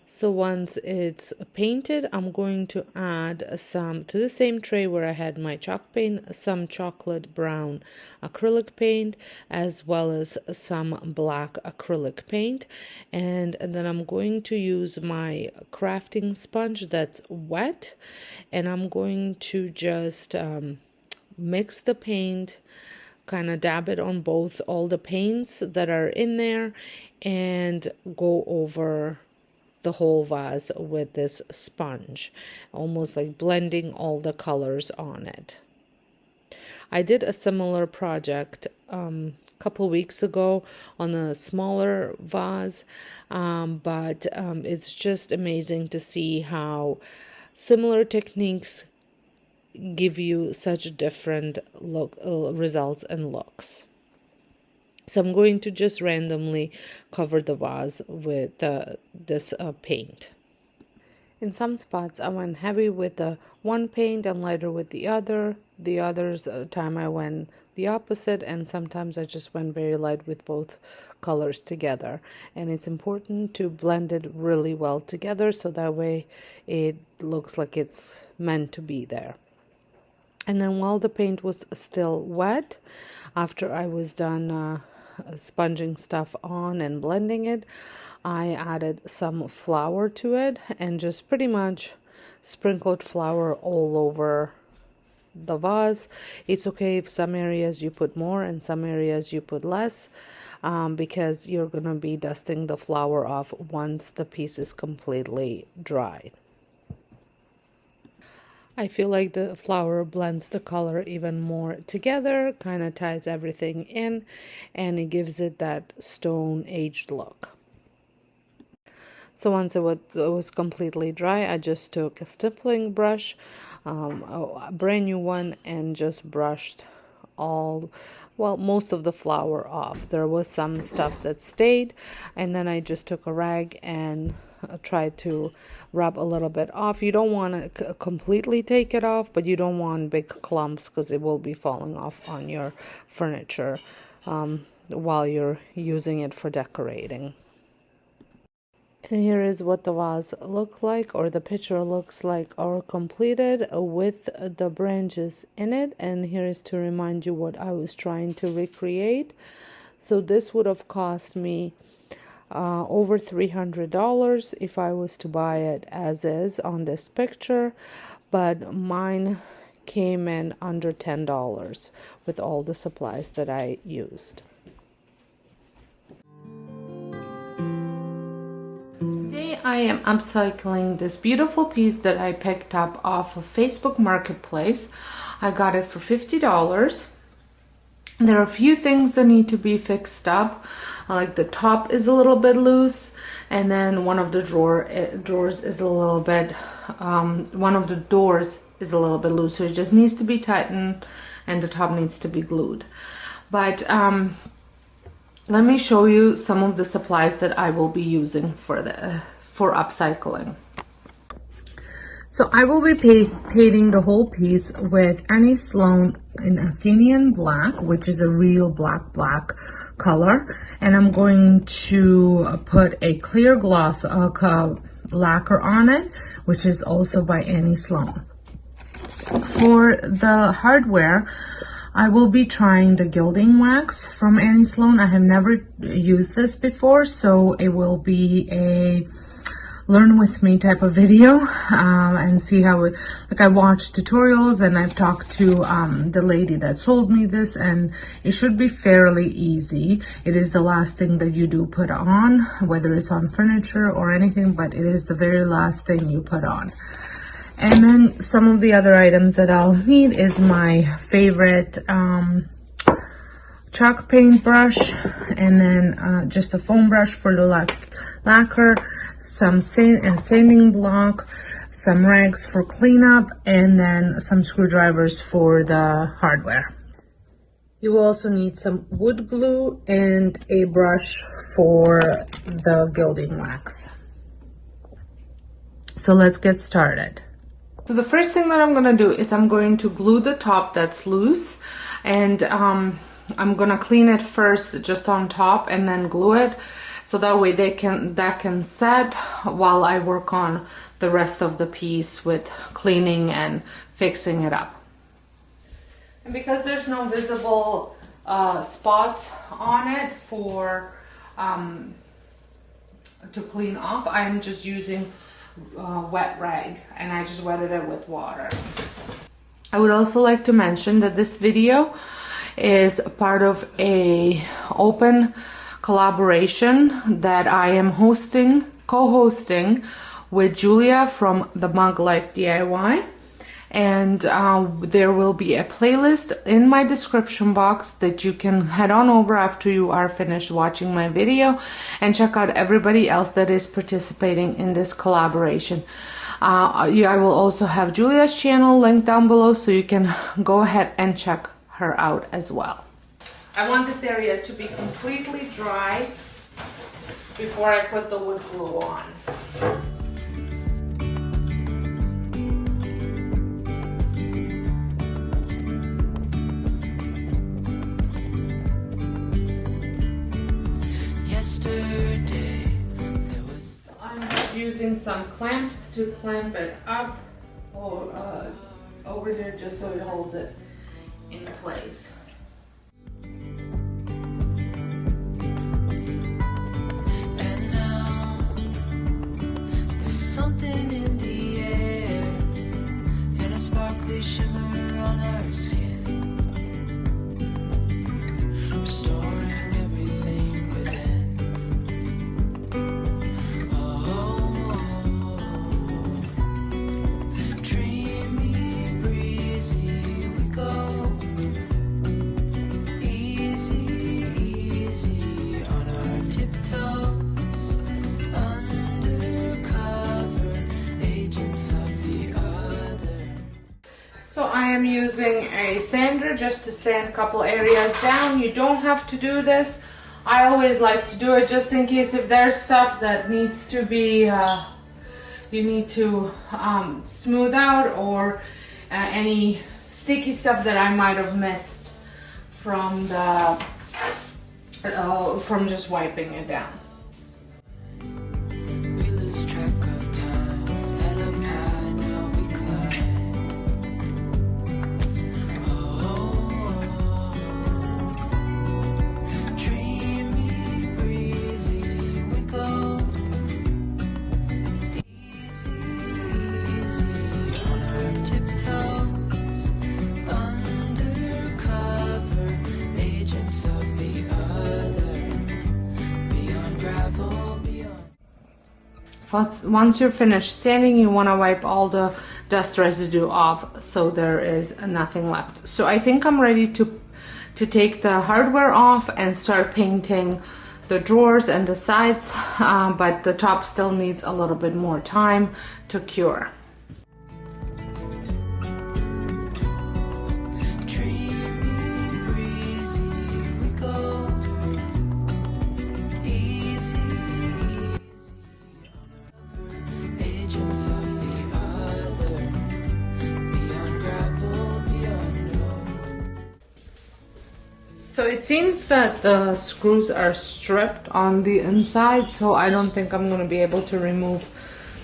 So once it's painted, I'm going to add some to the same tray where I had my chalk paint, some chocolate brown acrylic paint, as well as some black acrylic paint. And then I'm going to use my crafting sponge that's wet, and I'm going to just mix the paint, kind of dab it on all the paints that are in there, and go over the whole vase with this sponge, almost like blending all the colors on it. I did a similar project a couple weeks ago on a smaller vase, but it's just amazing to see how similar techniques give you such different results and looks. So I'm going to just randomly cover the vase with this paint. In some spots I went heavy with the one paint and lighter with the other. The others time I went the opposite, and sometimes I just went very light with both colors together. And it's important to blend it really well together, so that way it looks like it's meant to be there. And then while the paint was still wet, after I was done sponging stuff on and blending it, I added some flour to it and just pretty much sprinkled flour all over the vase. It's okay if some areas you put more and some areas you put less, because you're going to be dusting the flour off once the piece is completely dry. I feel like the flour blends the color even more together, kind of ties everything in, and it gives it that stone aged look. So once it was completely dry, I just took a stippling brush, a brand new one, and just brushed all, well, most of the flour off. There was some stuff that stayed, and then I just took a rag and tried to rub a little bit off. You don't want to completely take it off, but you don't want big clumps because it will be falling off on your furniture while you're using it for decorating. And here is what the vase looks like, or the picture looks like, or completed with the branches in it. And here is to remind you what I was trying to recreate. So this would have cost me over $300 if I was to buy it as is on this picture, but mine came in under $10 with all the supplies that I used. Today I am upcycling this beautiful piece that I picked up off of Facebook Marketplace. I got it for $50. There are a few things that need to be fixed up, like the top is a little bit loose, and then one of the drawers is a little bit, one of the doors is a little bit loose, so it just needs to be tightened, and the top needs to be glued. But let me show you some of the supplies that I will be using for upcycling. So I will be painting the whole piece with Annie Sloan in Athenian black, which is a real black color, and I'm going to put a clear gloss lacquer on it, which is also by Annie Sloan. For the hardware, I will be trying the gilding wax from Annie Sloan. I have never used this before, so it will be a learn with me type of video and see how it, like, I watched tutorials and I've talked to the lady that sold me this, and it should be fairly easy. It is the last thing that you do put on, whether it's on furniture or anything, but it is the very last thing you put on. And then some of the other items that I'll need is my favorite chalk paint brush, and then just a foam brush for the lacquer, some sanding block, some rags for cleanup, and then some screwdrivers for the hardware. You will also need some wood glue and a brush for the gilding wax. So let's get started. So the first thing that I'm going to do is I'm going to glue the top that's loose, and I'm going to clean it first just on top and then glue it, so that way that can set while I work on the rest of the piece with cleaning and fixing it up. And because there's no visible spots on it for to clean off, I'm just using wet rag, and I just wetted it with water. I would also like to mention that this video is part of a open collaboration that I am co-hosting with Julia from the Mug Life DIY, and there will be a playlist in my description box that you can head on over after you are finished watching my video and check out everybody else that is participating in this collaboration. I will also have Julia's channel linked down below, so you can go ahead and check her out as well. I want this area to be completely dry before I put the wood glue on. So I'm just using some clamps to clamp it up or over here, just so it holds it in place. And now there's something in the air and a sparkly shimmer on our skin, restoring everything within. Dreamy, breezy we go. So I am using a sander just to sand a couple areas down. You don't have to do this. I always like to do it just in case if there's stuff that needs to be, you need to smooth out, or any sticky stuff that I might have missed from the from just wiping it down. We lose track of time, head up high, now we climb. Oh, dreamy, breezy, we go. Easy, easy on our tiptoes, undercover agents of the other, beyond gravel, beyond. Once you're finished sanding, you want to wipe all the dust residue off so there is nothing left. So I think I'm ready to take the hardware off and start painting the drawers and the sides, but the top still needs a little bit more time to cure. Dreamy, breezy, we go. Easy, easy on our agents of the other, beyond gravel, beyond road. So it seems that the screws are stripped on the inside, so I don't think I'm going to be able to remove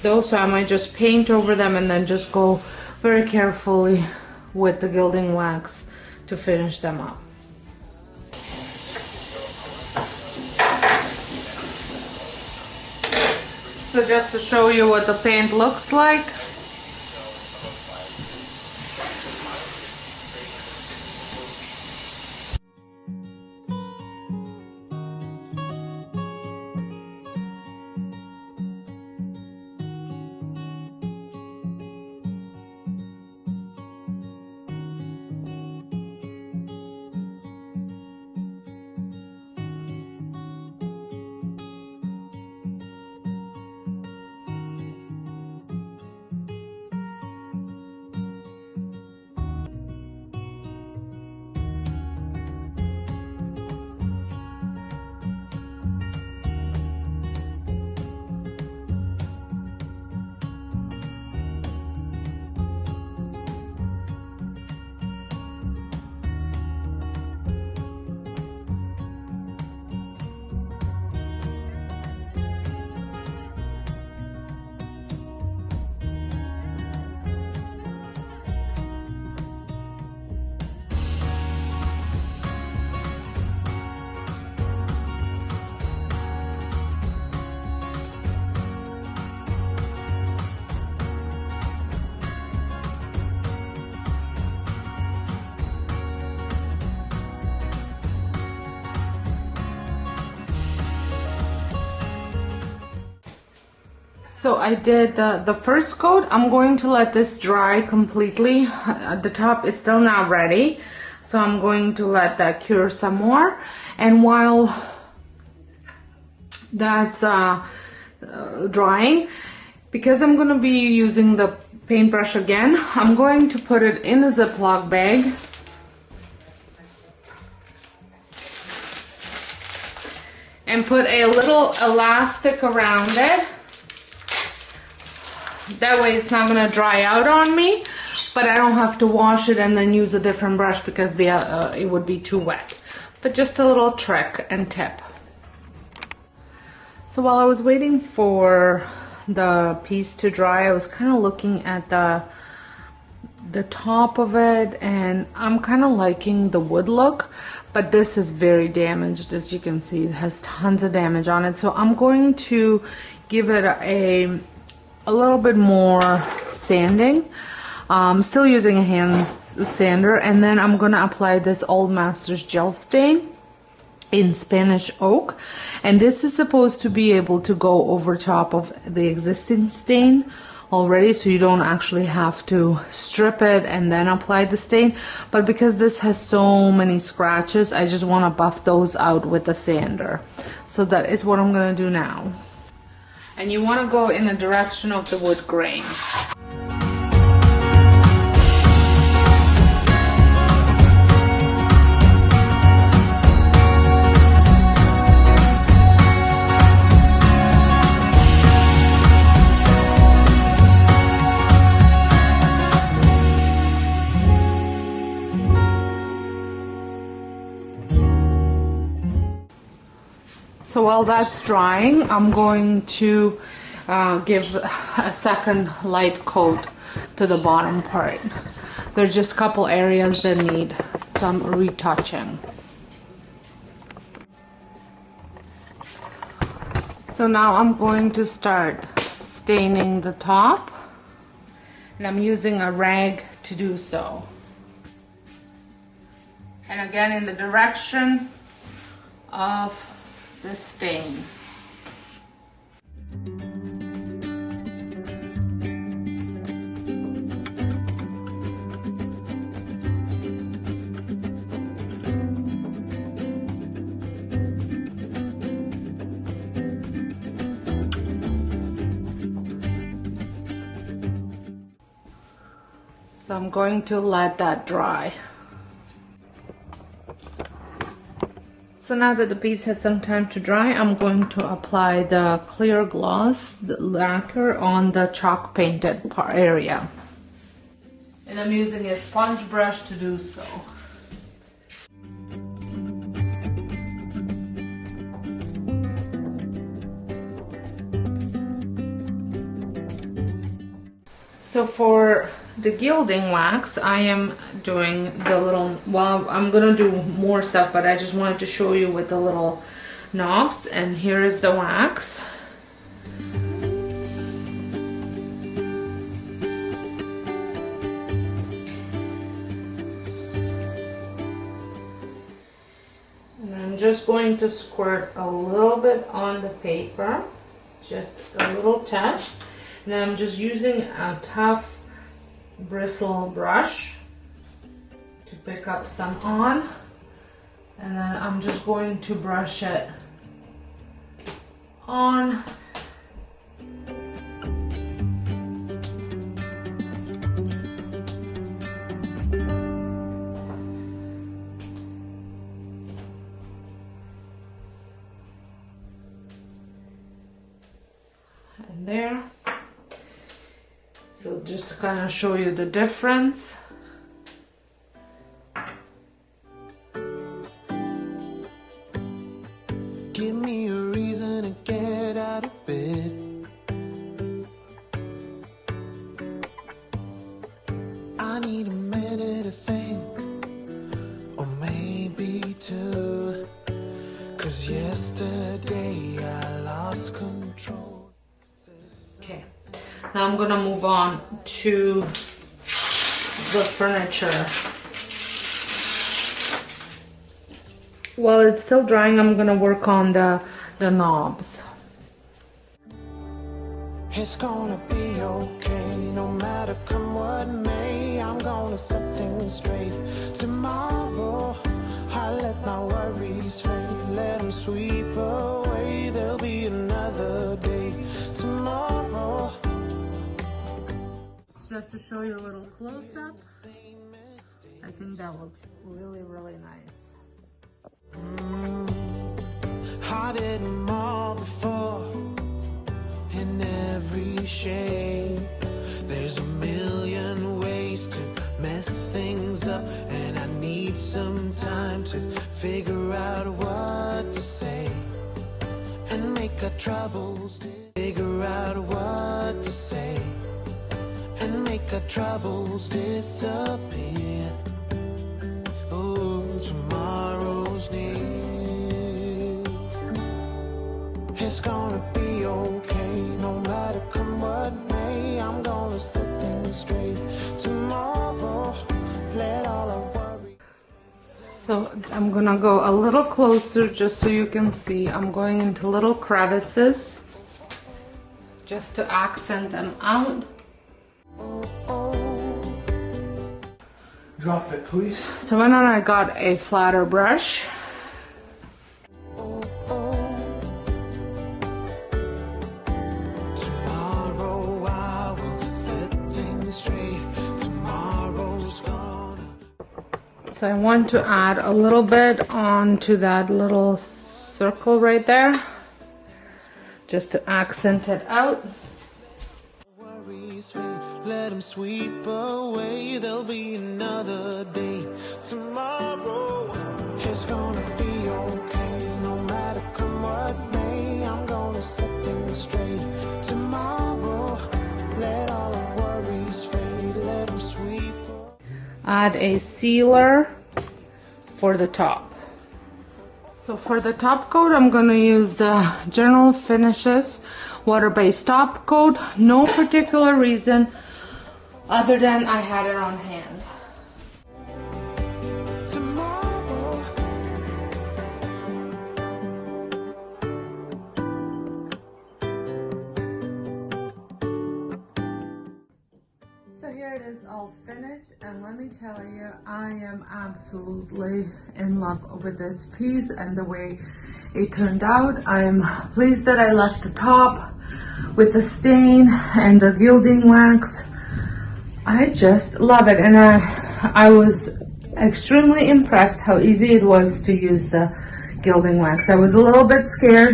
those. So I might just paint over them and then just go very carefully with the gilding wax to finish them up. So just to show you what the paint looks like. So I did the first coat. I'm going to let this dry completely. The top is still not ready, so I'm going to let that cure some more. And while that's drying, because I'm going to be using the paintbrush again, I'm going to put it in a Ziploc bag. And put a little elastic around it. That way it's not going to dry out on me, but I don't have to wash it and then use a different brush because it would be too wet. But just a little trick and tip. So while I was waiting for the piece to dry, I was kind of looking at the top of it, and I'm kind of liking the wood look, but this is very damaged. As you can see, it has tons of damage on it. So I'm going to give it a little bit more sanding. Still using a hand sander, and then I'm gonna apply this Old Masters gel stain in Spanish oak, and this is supposed to be able to go over top of the existing stain already, so you don't actually have to strip it and then apply the stain. But because this has so many scratches, I just want to buff those out with the sander. So that is what I'm gonna do now. And you want to go in the direction of the wood grain. So while that's drying, I'm going to give a second light coat to the bottom part. There's just a couple areas that need some retouching. So now I'm going to start staining the top, and I'm using a rag to do so. And again, in the direction of the stain. So I'm going to let that dry. So now that the piece had some time to dry, I'm going to apply the clear gloss, the lacquer, on the chalk painted area. And I'm using a sponge brush to do so. So for the gilding wax, I am doing the little, well, I'm gonna do more stuff, but I just wanted to show you with the little knobs. And here is the wax. And I'm just going to squirt a little bit on the paper, just a little touch. And I'm just using a tough bristle brush to pick up some on, and then I'm just going to brush it on. And there. So just to kind of show you the difference. Give me a reason to get out of bed. I need a minute to think, or maybe two. 'Cause yesterday I lost control. Okay. Now I'm gonna move on to the furniture. While it's still drying, I'm gonna work on the knobs. It's gonna be okay, no matter come what may. I'm gonna set things straight. Tomorrow, I let my worries fade, let them sweep away. There'll be another day tomorrow. Just to show you a little close-up, I think that looks really, really nice. I did them all before, in every shade. There's a million ways to mess things up, and I need some time to figure out what to say and make our troubles figure out what to say and make our troubles disappear. Oh, tomorrow's near. It's gonna be okay, no matter come what may. I'm gonna set things straight tomorrow. Let all our worry. So I'm gonna go a little closer just so you can see. I'm going into little crevices just to accent them out. Drop it, please. So then I got a flatter brush. Tomorrow I will set things straight. Tomorrow's gonna. So I want to add a little bit onto that little circle right there, just to accent it out. Worries fade, let them sweep away. There'll be another day tomorrow. It's gonna be okay, no matter come what set things straight. Tomorrow, let all the worries fade, let them sweep. Add a sealer for the top. So for the top coat, I'm going to use the General Finishes water-based top coat. No particular reason other than I had it on hand. Tomorrow, So here it is all finished, and let me tell you, I am absolutely in love with this piece and the way it turned out. I am pleased that I left the top with the stain and the gilding wax. I just love it, and I was extremely impressed how easy it was to use the gilding wax. I was a little bit scared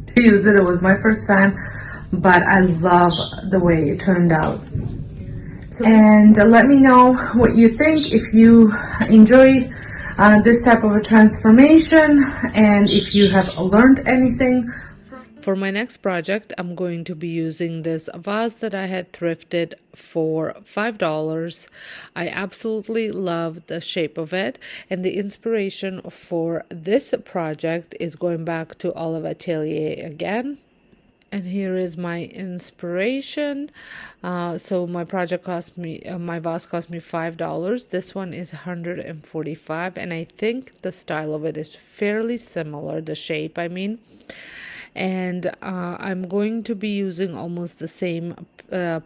to use it. It was my first time, but I love the way it turned out. And let me know what you think, if you enjoyed this type of a transformation, and if you have learned anything. For my next project, I'm going to be using this vase that I had thrifted for $5. I absolutely love the shape of it, and the inspiration for this project is going back to Olive Atelier again. And here is my inspiration. So my project cost me, my vase cost me $5. This one is $145, and I think the style of it is fairly similar, the shape, I mean. And I'm going to be using almost the same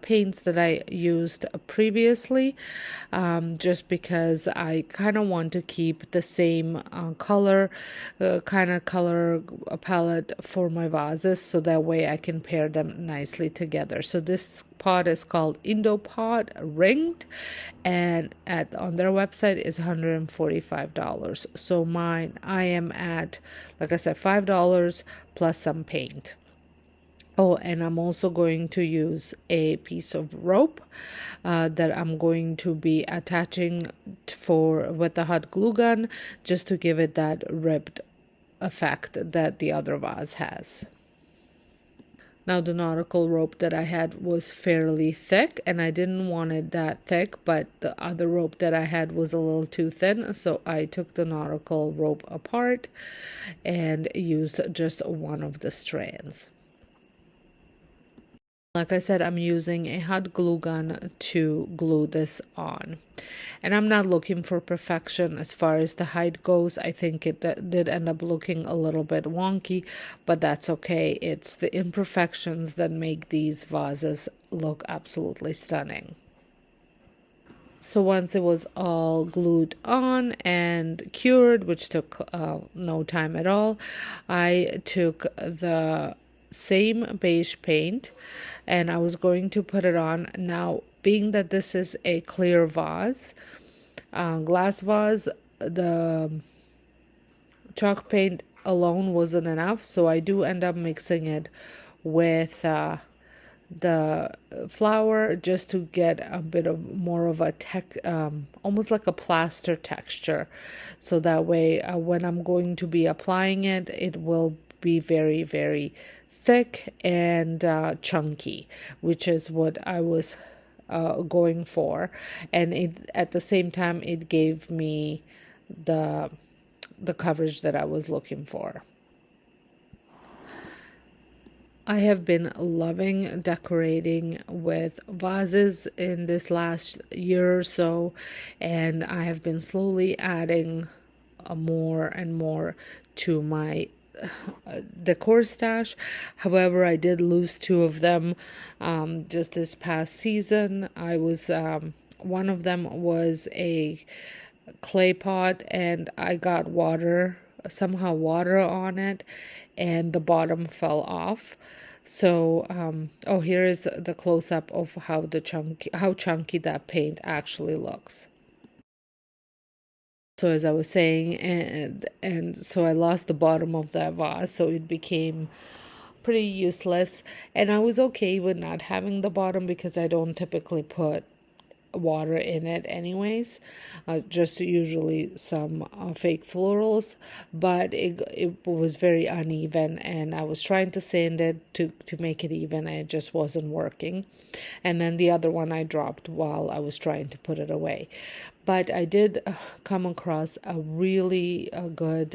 paints that I used previously, just because I kind of want to keep the same color palette for my vases, so that way I can pair them nicely together. So this pot is called Indo Pot Ringed, and on their website is $145. So mine, I am at, like I said, $5 plus some paint. Oh, and I'm also going to use a piece of rope that I'm going to be attaching with the hot glue gun, just to give it that ribbed effect that the other vase has. Now, the Nautical rope that I had was fairly thick, and I didn't want it that thick, but the other rope that I had was a little too thin, so I took the Nautical rope apart and used just one of the strands. Like I said, I'm using a hot glue gun to glue this on. And I'm not looking for perfection as far as the height goes. I think it did end up looking a little bit wonky, but that's okay. It's the imperfections that make these vases look absolutely stunning. So once it was all glued on and cured, which took no time at all, I took the same beige paint and I was going to put it on. Now, being that this is a clear vase, glass vase, the chalk paint alone wasn't enough, so I do end up mixing it with the flour, just to get a bit of more of a almost like a plaster texture, so that way when I'm going to be applying it, it will be very, very thick and chunky, which is what I was going for. And at the same time, it gave me the coverage that I was looking for. I have been loving decorating with vases in this last year or so, and I have been slowly adding more and more to my decor stash. However, I did lose two of them just this past season. I was one of them was a clay pot, and I got somehow water on it, and the bottom fell off. So here is the close-up of how chunky that paint actually looks. So as I was saying, and so I lost the bottom of that vase, so it became pretty useless. And I was okay with not having the bottom, because I don't typically put water in it anyways, just usually some fake florals, but it was very uneven, and I was trying to sand it to make it even, and it just wasn't working. And then the other one I dropped while I was trying to put it away. But I did come across a really good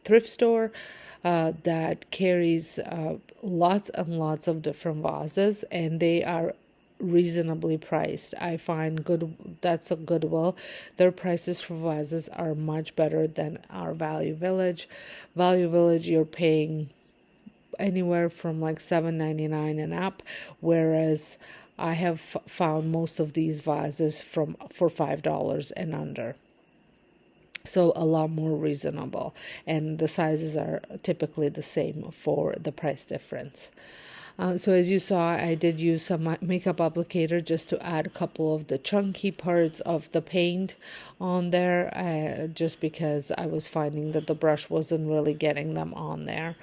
thrift store that carries lots and lots of different vases, and they are reasonably priced. I find that's a Goodwill. Their prices for vases are much better than our Value Village. Value Village, you're paying anywhere from like $7.99 and up, whereas I have found most of these vases for $5 and under. So a lot more reasonable, and the sizes are typically the same for the price difference. So as you saw, I did use some makeup applicator just to add a couple of the chunky parts of the paint on there, just because I was finding that the brush wasn't really getting them on there.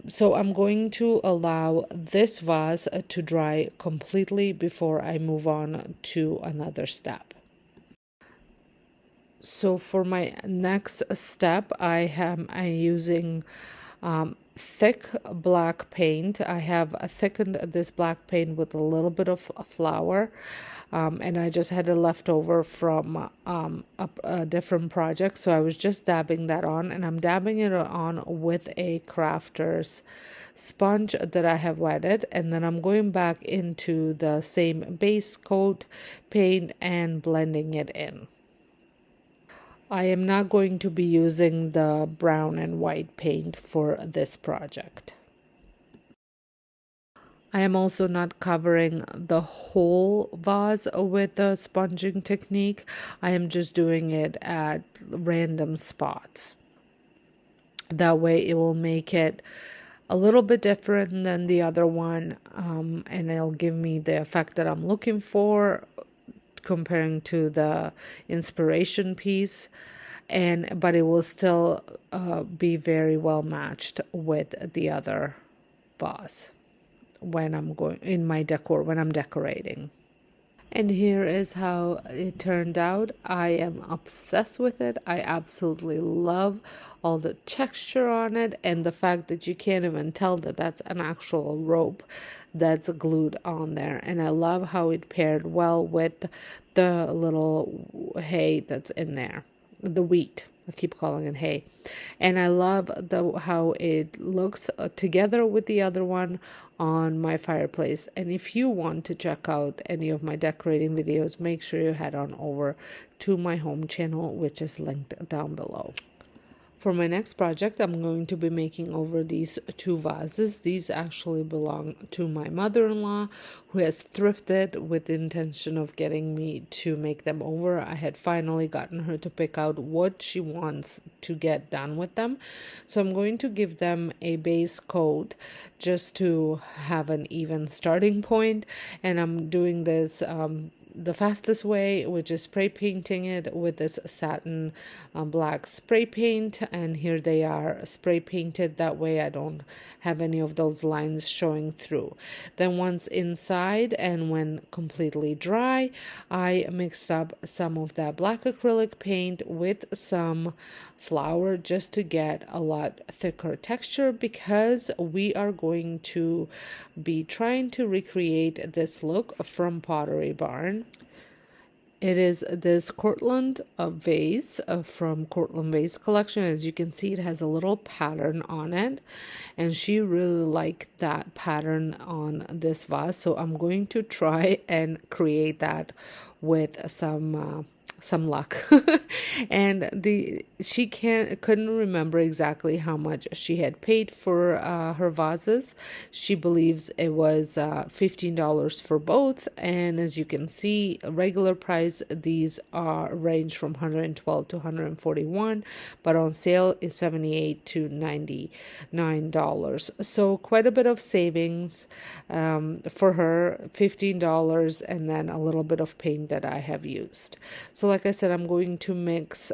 So I'm going to allow this vase to dry completely before I move on to another step. So for my next step, I'm using thick black paint. I have thickened this black paint with a little bit of flour, and I just had it left over from a different project, so I was just dabbing that on, and I'm dabbing it on with a crafter's sponge that I have wetted, and then I'm going back into the same base coat paint and blending it in. I am not going to be using the brown and white paint for this project. I am also not covering the whole vase with the sponging technique. I am just doing it at random spots. That way it will make it a little bit different than the other one, and it'll give me the effect that I'm looking for, comparing to the inspiration piece, but it will still be very well matched with the other vase when I'm decorating. And here is how it turned out. I am obsessed with it. I absolutely love all the texture on it, and the fact that you can't even tell that that's an actual rope that's glued on there. And I love how it paired well with the little hay that's in there, the wheat. I keep calling it hay. And I love how it looks together with the other one on my fireplace. And if you want to check out any of my decorating videos, make sure you head on over to my home channel, which is linked down below. For my next project, I'm going to be making over these two vases. These actually belong to my mother-in-law, who has thrifted with the intention of getting me to make them over. I had finally gotten her to pick out what she wants to get done with them. So I'm going to give them a base coat just to have an even starting point. And I'm doing this the fastest way, which is spray painting it with this satin black spray paint. And here they are spray painted. That way I don't have any of those lines showing through. Then once inside and when completely dry, I mixed up some of that black acrylic paint with some flour just to get a lot thicker texture, because we are going to be trying to recreate this look from Pottery Barn. It is this Cortland vase from Cortland Vase Collection. As you can see, it has a little pattern on it, and she really liked that pattern on this vase. So I'm going to try and create that with some luck. And she couldn't remember exactly how much she had paid for her vases. She believes it was $15 for both, and as you can see, regular price these range from $112 to $141, but on sale is $78 to $99. So quite a bit of savings for her, $15, and then a little bit of paint that I have used. So like I said, I'm going to mix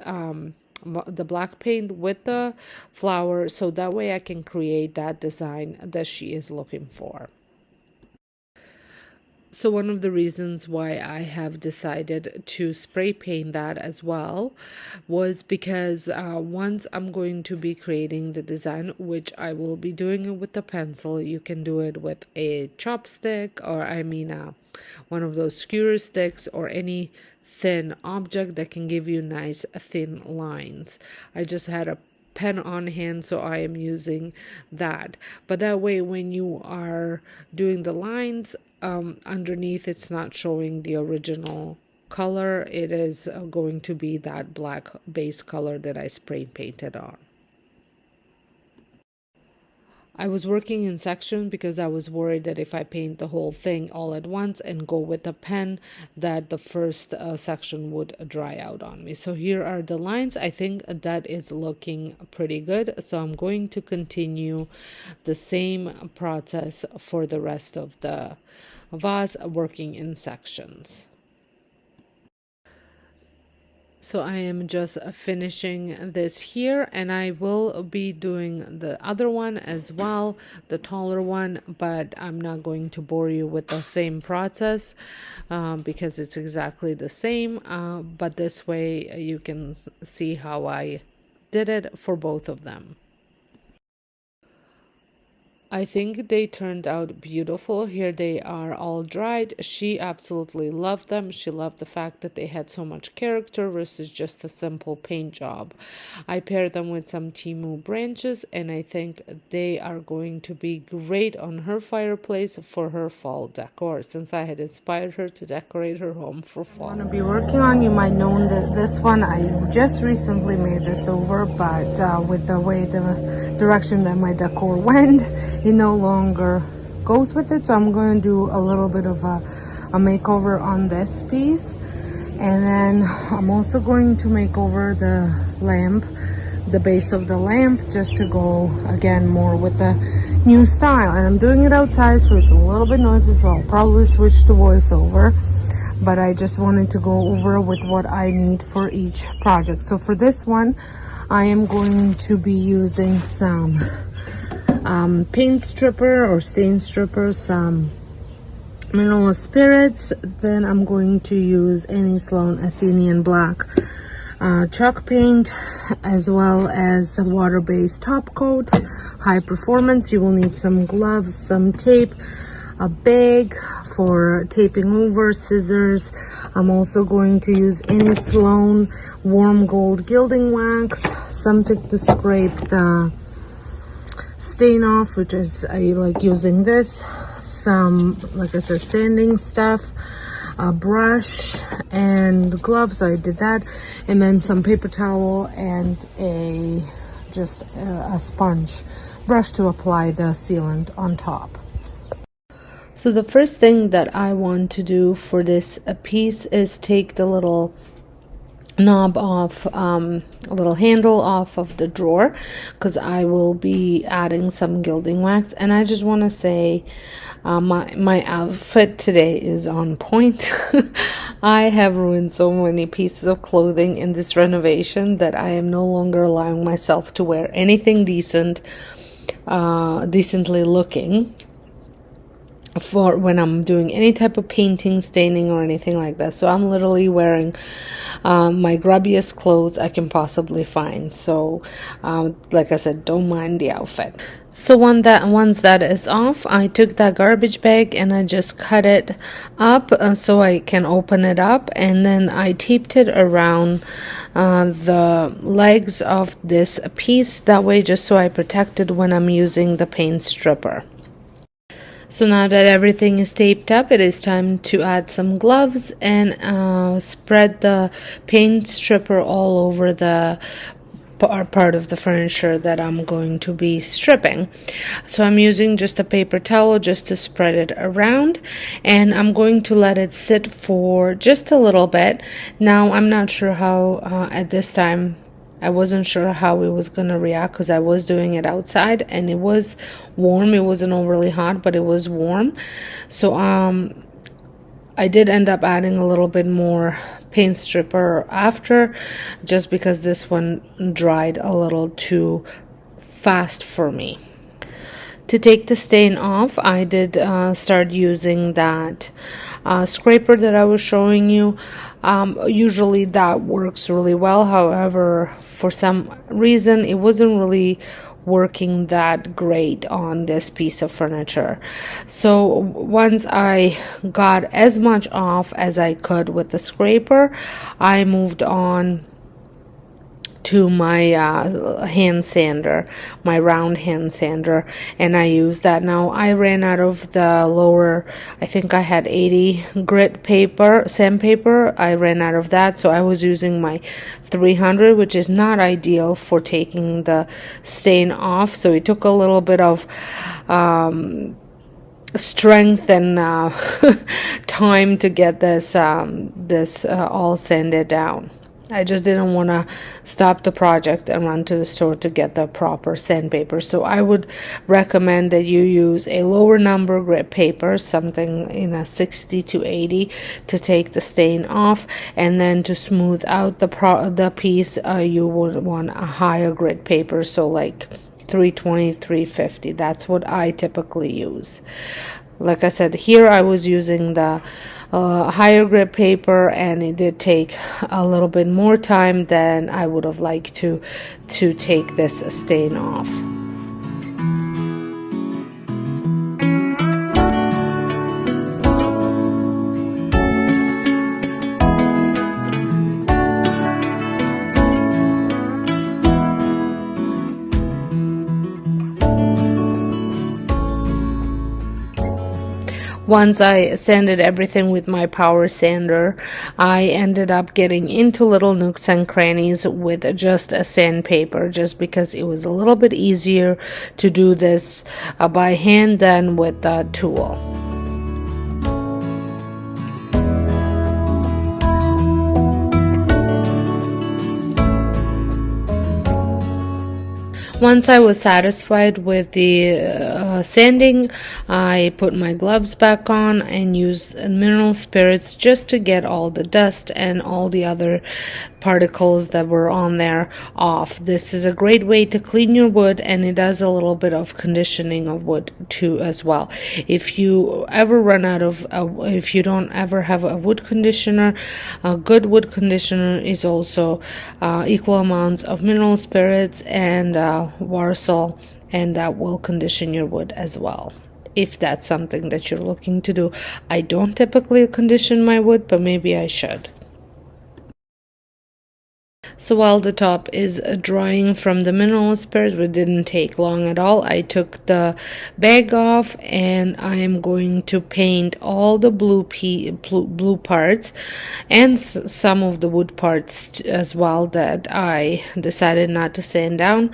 the black paint with the flour, so that way I can create that design that she is looking for. So one of the reasons why I have decided to spray paint that as well was because once I'm going to be creating the design, which I will be doing it with a pencil. You can do it with a chopstick, or one of those skewer sticks, or any thin object that can give you nice thin lines. I just had a pen on hand, so I am using that. But that way, when you are doing the lines, underneath, it's not showing the original color. It is going to be that black base color that I spray painted on. I was working in section because I was worried that if I paint the whole thing all at once and go with a pen, that the first section would dry out on me. So here are the lines. I think that is looking pretty good. So I'm going to continue the same process for the rest of the vase, working in sections. So I am just finishing this here, and I will be doing the other one as well, the taller one, but I'm not going to bore you with the same process because it's exactly the same, but this way you can see how I did it for both of them. I think they turned out beautiful. Here they are all dried. She absolutely loved them. She loved the fact that they had so much character versus just a simple paint job. I paired them with some Timu branches, and I think they are going to be great on her fireplace for her fall decor, since I had inspired her to decorate her home for fall. I'm going to be working on, you might know that this one, I just recently made this over, but with the way the direction that my decor went, it no longer goes with it. So I'm going to do a little bit of a makeover on this piece, and then I'm also going to make over the lamp, the base of the lamp, just to go again more with the new style. And I'm doing it outside, so it's a little bit noisy, so I'll probably switch to voiceover, but I just wanted to go over with what I need for each project. So for this one, I am going to be using some paint stripper or stain stripper, some mineral spirits. Then I'm going to use any Sloan Athenian black chalk paint, as well as a water-based top coat, high performance. You will need some gloves, some tape, a bag for taping over, scissors. I'm also going to use any Sloan warm gold gilding wax, something to scrape the stain off, which is I like using this, some, like I said, sanding stuff, a brush and gloves. I did that, and then some paper towel and a sponge brush to apply the sealant on top. So the first thing that I want to do for this piece is take the little knob off, a little handle off of the drawer, because I will be adding some gilding wax. And I just want to say my outfit today is on point. I have ruined so many pieces of clothing in this renovation that I am no longer allowing myself to wear anything decently looking for when I'm doing any type of painting, staining, or anything like that. So I'm literally wearing my grubbiest clothes I can possibly find. So like I said, don't mind the outfit. So once that is off, I took that garbage bag and I just cut it up so I can open it up, and then I taped it around the legs of this piece, that way just so I protect it when I'm using the paint stripper. So now that everything is taped up, it is time to add some gloves and spread the paint stripper all over the part of the furniture that I'm going to be stripping. So I'm using just a paper towel just to spread it around, and I'm going to let it sit for just a little bit. Now I'm not sure how at this time I wasn't sure how it was going to react, because I was doing it outside and it was warm. It wasn't overly hot, but it was warm. So I did end up adding a little bit more paint stripper after, just because this one dried a little too fast for me. To take the stain off, I did start using that scraper that I was showing you. Usually that works really well. However, for some reason, it wasn't really working that great on this piece of furniture. So once I got as much off as I could with the scraper, I moved on to my hand sander, my round hand sander, and I used that. Now I ran out of the lower, I think I had 80 grit paper, sandpaper. I ran out of that, so I was using my 300, which is not ideal for taking the stain off. So it took a little bit of strength and time to get this all sanded down. I just didn't want to stop the project and run to the store to get the proper sandpaper. So I would recommend that you use a lower number grit paper, something in a 60 to 80, to take the stain off, and then to smooth out the piece, you would want a higher grit paper, so like 320, 350. That's what I typically use. Like I said, here I was using the higher grit paper, and it did take a little bit more time than I would have liked to take this stain off. Once I sanded everything with my power sander, I ended up getting into little nooks and crannies with just a sandpaper, just because it was a little bit easier to do this by hand than with the tool. Once I was satisfied with the sanding, I put my gloves back on and used mineral spirits just to get all the dust and all the other particles that were on there off. This is a great way to clean your wood, and it does a little bit of conditioning of wood too as well. If you ever run out of, if you don't ever have a wood conditioner, a good wood conditioner is also equal amounts of mineral spirits and Warsol, and that will condition your wood as well, if that's something that you're looking to do. I don't typically condition my wood, but maybe I should. So while the top is drying from the mineral spirits, which didn't take long at all, I took the bag off, and I am going to paint all the blue parts and some of the wood parts as well that I decided not to sand down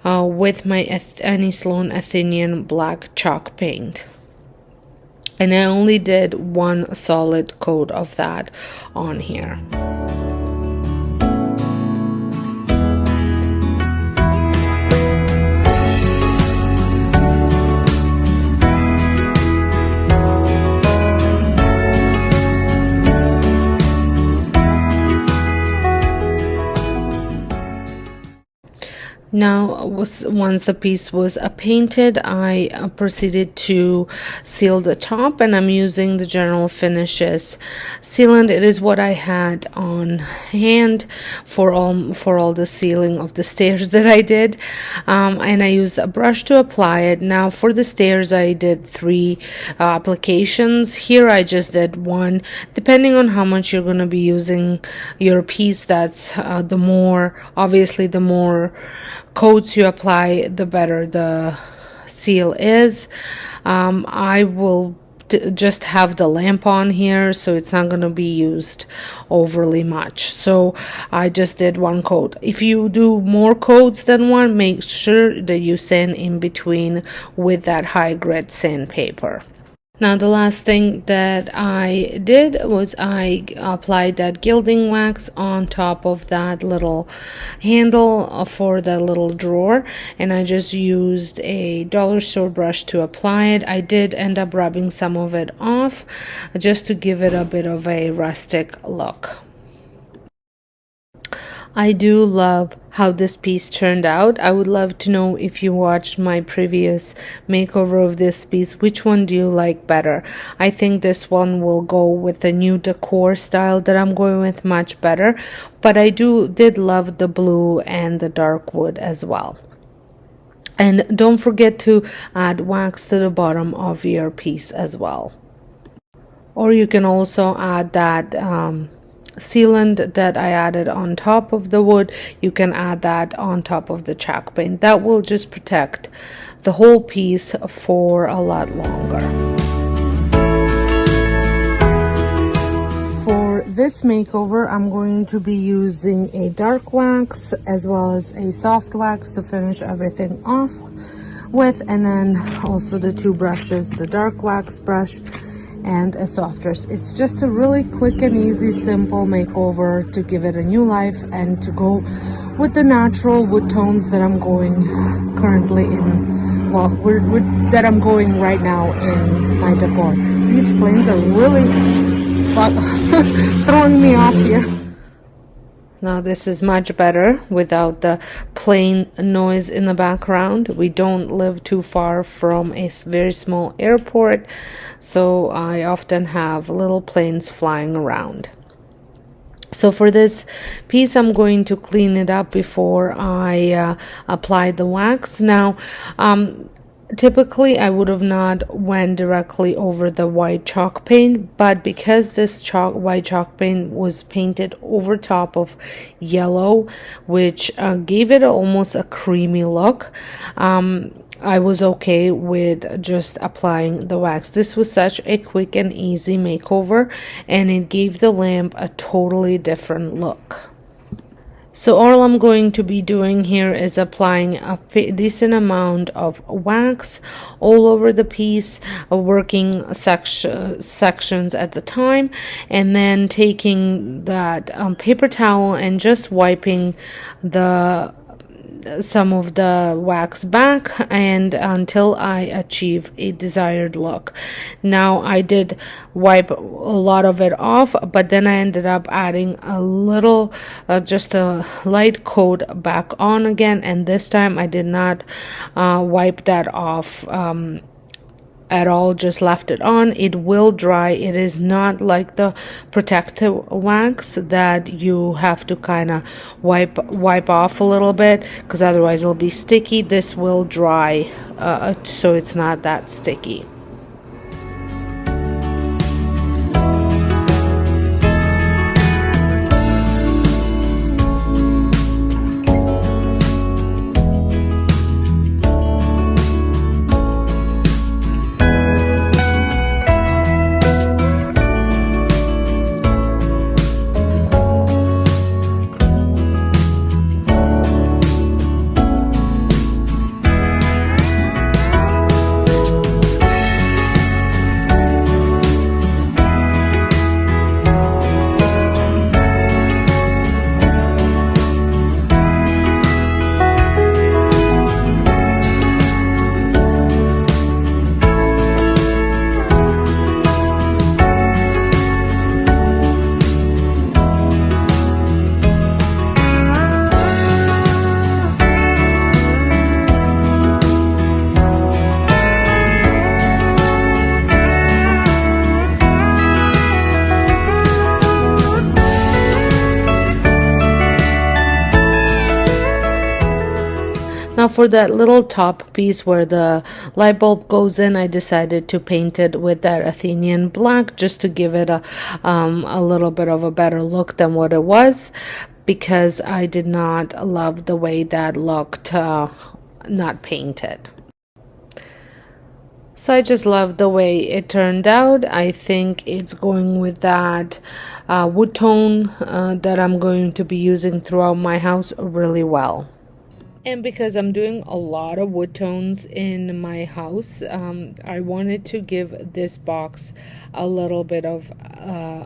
with my Annie Sloan Athenian black chalk paint. And I only did one solid coat of that on here. Now, once the piece was painted, I proceeded to seal the top, and I'm using the General Finishes sealant. It is what I had on hand for all the sealing of the stairs that I did, and I used a brush to apply it. Now, for the stairs, I did 3 applications. Here, I just did 1, depending on how much you're going to be using your piece. That's the more coats you apply, the better the seal is. I will just have the lamp on here, so it's not going to be used overly much. So I just did 1 coat. If you do more coats than 1, make sure that you sand in between with that high grit sandpaper. Now, the last thing that I did was I applied that gilding wax on top of that little handle for the little drawer, and I just used a dollar store brush to apply it. I did end up rubbing some of it off just to give it a bit of a rustic look. I do love how this piece turned out. I would love to know, if you watched my previous makeover of this piece, which one do you like better? I think this one will go with the new decor style that I'm going with much better, but I did love the blue and the dark wood as well. And don't forget to add wax to the bottom of your piece as well. Or you can also add that sealant that I added on top of the wood. You can add that on top of the chalk paint. That will just protect the whole piece for a lot longer. For this makeover, I'm going to be using a dark wax as well as a soft wax to finish everything off with, and then also the two brushes, the dark wax brush and a softer. It's just a really quick and easy, simple makeover to give it a new life and to go with the natural wood tones that I'm going currently in, well, that I'm going right now in my decor. These planes are really throwing me off here. Now this is much better without the plane noise in the background. We don't live too far from a very small airport, so I often have little planes flying around. So for this piece, I'm going to clean it up before I apply the wax. Now, typically I would have not went directly over the white chalk paint, but because this white chalk paint was painted over top of yellow, which gave it almost a creamy look, I was okay with just applying the wax. This was such a quick and easy makeover, and it gave the lamp a totally different look. So all I'm going to be doing here is applying a decent amount of wax all over the piece, working sections at the time, and then taking that paper towel and just wiping some of the wax back and until I achieve a desired look. Now I did wipe a lot of it off, but then I ended up adding a little just a light coat back on again, and this time I did not wipe that off at all, just left it on. It will dry. It is not like the protective wax that you have to kind of wipe off a little bit, because otherwise it'll be sticky. This will dry so it's not that sticky. Now for that little top piece where the light bulb goes in, I decided to paint it with that Athenian black just to give it a little bit of a better look than what it was, because I did not love the way that looked not painted. So I just love the way it turned out. I think it's going with that wood tone that I'm going to be using throughout my house really well. And because I'm doing a lot of wood tones in my house, I wanted to give this box a little bit of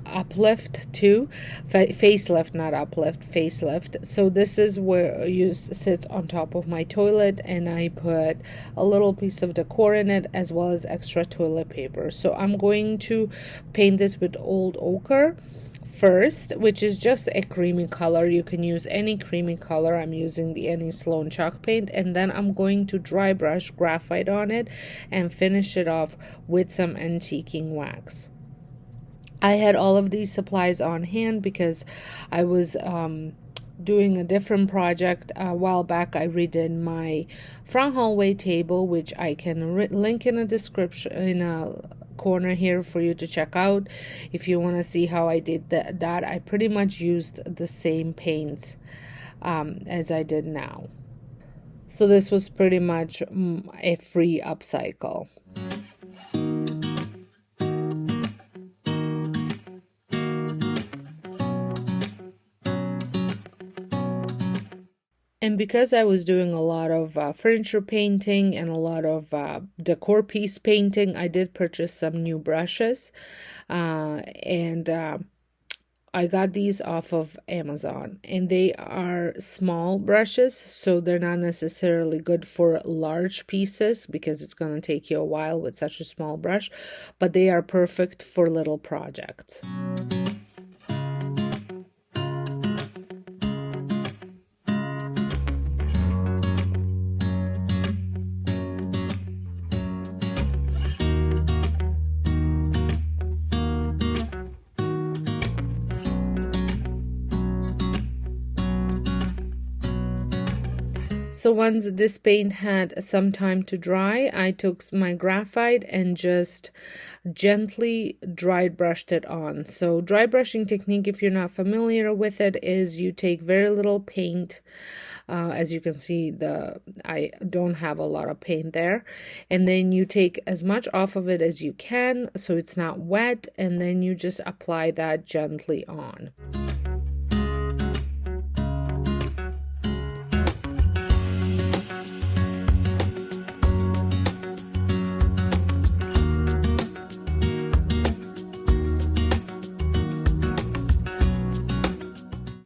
uplift too. Facelift, not uplift, facelift. So this is where you sit on top of my toilet, and I put a little piece of decor in it as well as extra toilet paper. So I'm going to paint this with old ochre first, which is just a creamy color. You can use any creamy color. I'm using the Any Sloan chalk paint, and then I'm going to dry brush graphite on it and finish it off with some antiquing wax. I had all of these supplies on hand because I was doing a different project a while back. I redid my front hallway table, which I can link in a description in a corner here for you to check out if you want to see how I did that. I pretty much used the same paints as I did now. So this was pretty much a free upcycle. And because I was doing a lot of furniture painting and a lot of decor piece painting, I did purchase some new brushes. And I got these off of Amazon. And they are small brushes, so they're not necessarily good for large pieces because it's going to take you a while with such a small brush. But they are perfect for little projects. So once this paint had some time to dry, I took my graphite and just gently dry brushed it on. So dry brushing technique, if you're not familiar with it, is you take very little paint. As you can see, I don't have a lot of paint there. And then you take as much off of it as you can so it's not wet, and then you just apply that gently on.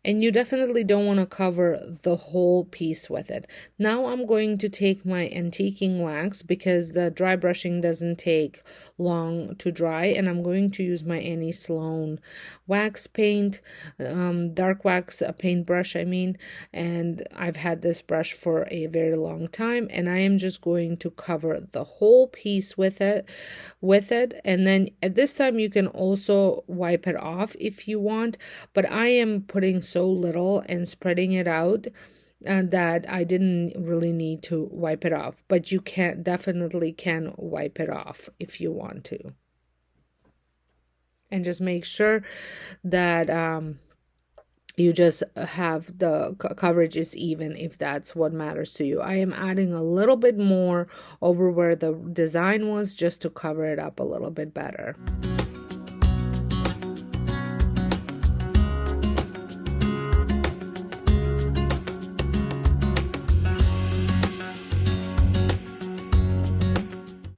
And you definitely don't want to cover the whole piece with it. Now I'm going to take my antiquing wax because the dry brushing doesn't take long to dry. And I'm going to use my Any Sloan wax paint, dark wax paintbrush, I mean. And I've had this brush for a very long time. And I am just going to cover the whole piece with it. And then at this time you can also wipe it off if you want. But I am putting so little and spreading it out that I didn't really need to wipe it off, but you definitely can wipe it off if you want to. And just make sure that you just have the coverage is even if that's what matters to you. I am adding a little bit more over where the design was just to cover it up a little bit better.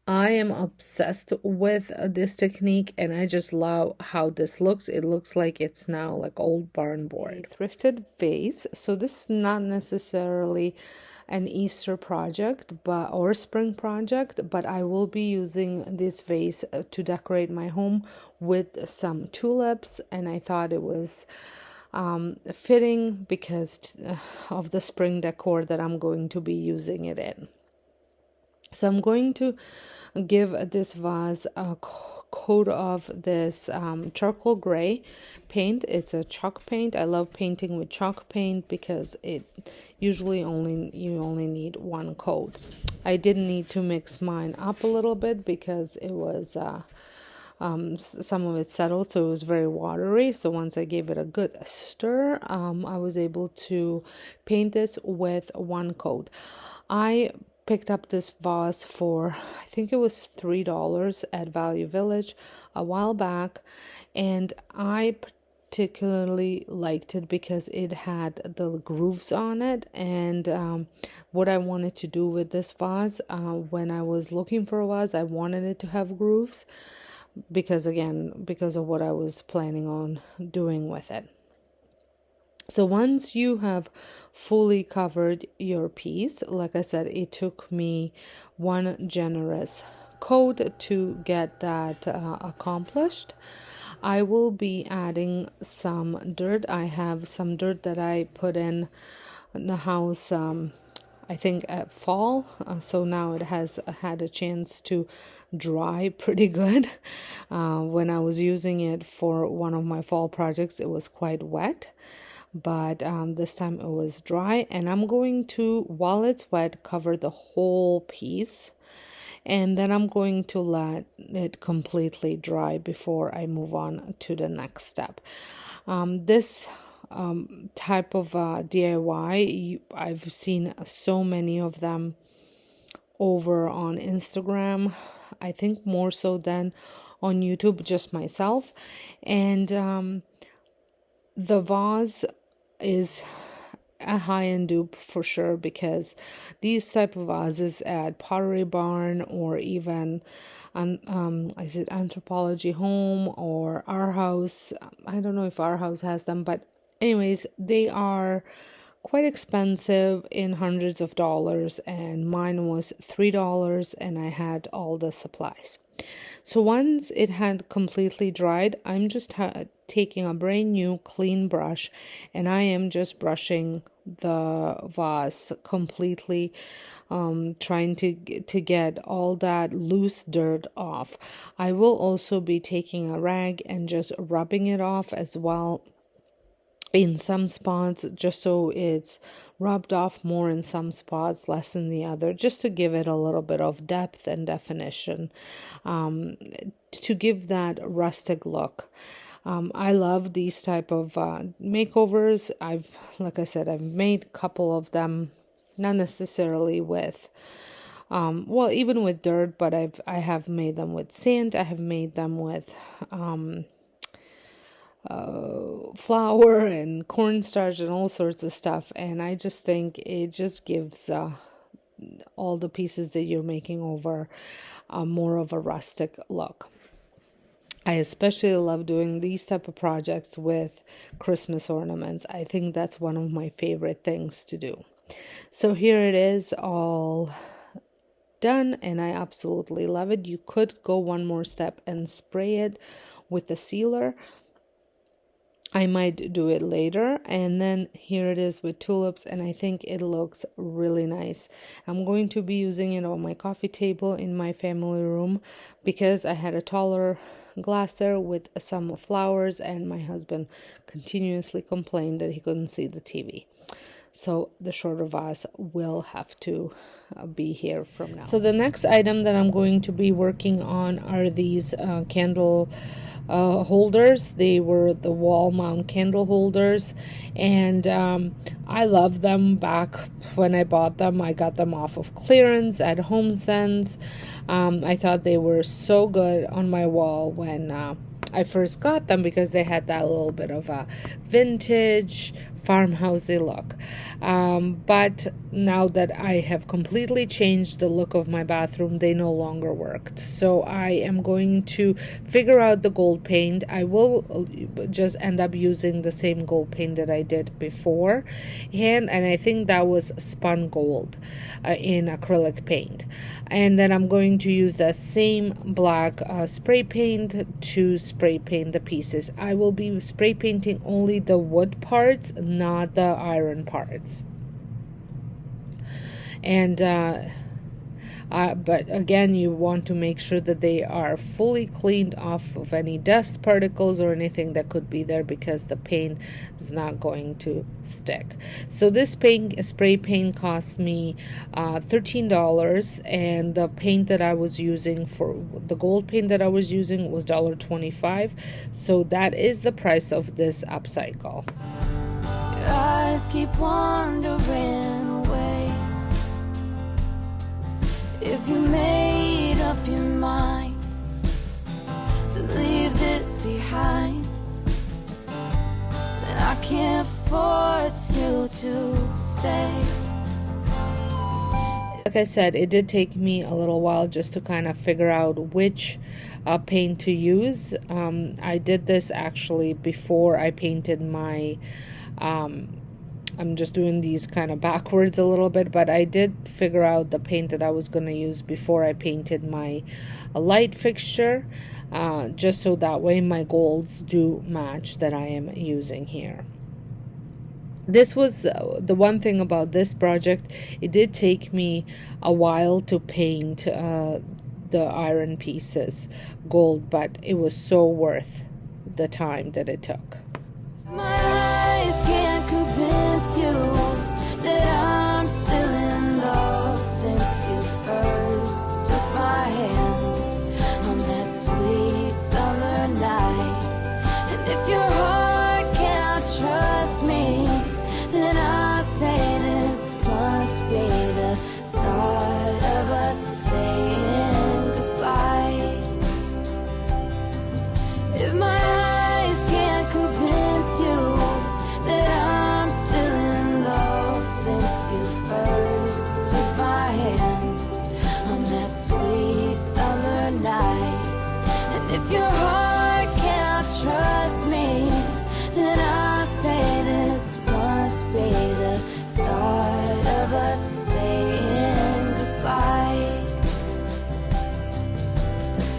I am obsessed with this technique and I just love how this looks. It looks like it's now like old barn board. A thrifted vase. So this is not necessarily an Easter project or spring project, but I will be using this vase to decorate my home with some tulips, and I thought it was fitting because of the spring decor that I'm going to be using it in. So I'm going to give this vase a coat of this charcoal gray paint. It's a chalk paint. I love painting with chalk paint because it usually you only need one coat. I did need to mix mine up a little bit because it was some of it settled, so it was very watery. So once I gave it a good stir, I was able to paint this with one coat. I picked up this vase for, I think it was $3 at Value Village a while back, and I particularly liked it because it had the grooves on it. And what I wanted to do with this vase, when I was looking for a vase, I wanted it to have grooves because of what I was planning on doing with it. So once you have fully covered your piece, like I said, it took me one generous coat to get that accomplished. I will be adding some dirt. I have some dirt that I put in the house, I think at fall. So now it has had a chance to dry pretty good. When I was using it for one of my fall projects, it was quite wet. But this time it was dry. And I'm going to, while it's wet, cover the whole piece. And then I'm going to let it completely dry before I move on to the next step. This type of DIY, I've seen so many of them over on Instagram. I think more so than on YouTube, just myself. And the vase is a high-end dupe for sure, because these type of vases at Pottery Barn or even is it Anthropology Home or Our House? I don't know if Our House has them, but anyways, they are quite expensive, in hundreds of dollars, and mine was $3 and I had all the supplies. So once it had completely dried, I'm just taking a brand new clean brush and I am just brushing the vase completely, trying to get all that loose dirt off. I will also be taking a rag and just rubbing it off as well in some spots, just so it's rubbed off more in some spots, less in the other, just to give it a little bit of depth and definition, to give that rustic look. I love these type of makeovers. Like I said, I've made a couple of them, not necessarily with well, even with dirt, but I have made them with sand. I have made them with flour and cornstarch and all sorts of stuff, and I just think it just gives all the pieces that you're making over more of a rustic look. I especially love doing these type of projects with Christmas ornaments. I think that's one of my favorite things to do. So here it is, all done, and I absolutely love it. You could go one more step and spray it with a sealer. I might do it later. And then here it is with tulips, and I think it looks really nice. I'm going to be using it on my coffee table in my family room because I had a taller glass there with some flowers, and my husband continuously complained that he couldn't see the TV. So the shorter vase will have to be here from now. So the next item that I'm going to be working on are these candle holders. They were the wall mount candle holders, and I love them. Back when I bought them, I got them off of clearance at Home Sense. I thought they were so good on my wall when I first got them, because they had that little bit of a vintage farmhousey look. But now that I have completely changed the look of my bathroom, they no longer worked. So I am going to figure out the gold paint. I will just end up using the same gold paint that I did before, and I think that was spun gold in acrylic paint. And then I'm going to use that same black spray paint to spray paint the pieces. I will be spray painting only the wood parts, not the iron parts. And but again, you want to make sure that they are fully cleaned off of any dust particles or anything that could be there, because the paint is not going to stick. So this spray paint cost me $13, and the paint that I was using, for the gold paint that I was using, was $1.25. So that is the price of this upcycle. Your eyes keep wandering away. If you made up your mind to leave this behind, then I can't force you to stay. Like I said, it did take me a little while just to kind of figure out which paint to use. I did this actually before I painted my I'm just doing these kind of backwards a little bit, but I did figure out the paint that I was going to use before I painted my light fixture, just so that way my golds do match that I am using here. This was the one thing about this project. It did take me a while to paint the iron pieces gold, but it was so worth the time that it took. My eyes can't convince you that I'm still in love since you first took my hand on that sweet summer night. And if your heart cannot trust me, then I say this must be the start of us saying goodbye. If my eyes can't convince you that I'm still in love since you first took my hand on that sweet summer night, and if your heart cannot trust me, then I say this must be the start of us saying goodbye.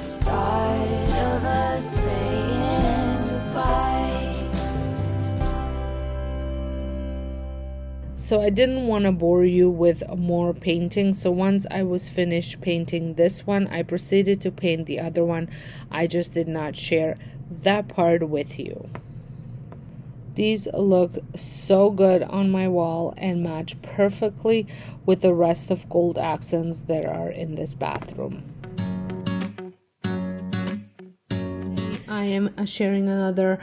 Start of us saying goodbye. So I didn't want to bore you with more painting, so once I was finished painting this one, I proceeded to paint the other one. I just did not share that part with you. These look so good on my wall and match perfectly with the rest of gold accents that are in this bathroom. I am sharing another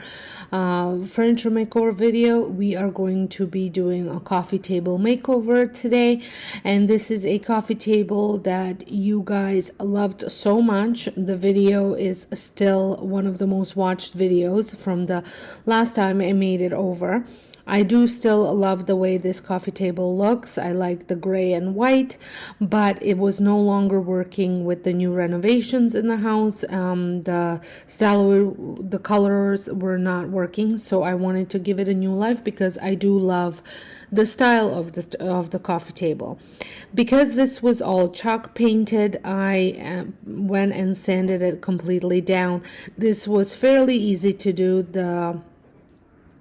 furniture makeover video. We are going to be doing a coffee table makeover today, and this is a coffee table that you guys loved so much. The video is still one of the most watched videos from the last time I made it over. I do still love the way this coffee table looks. I like the gray and white, but it was no longer working with the new renovations in the house. The colors were not working, so I wanted to give it a new life because I do love the style of the coffee table. Because this was all chalk painted, I went and sanded it completely down. This was fairly easy to do. The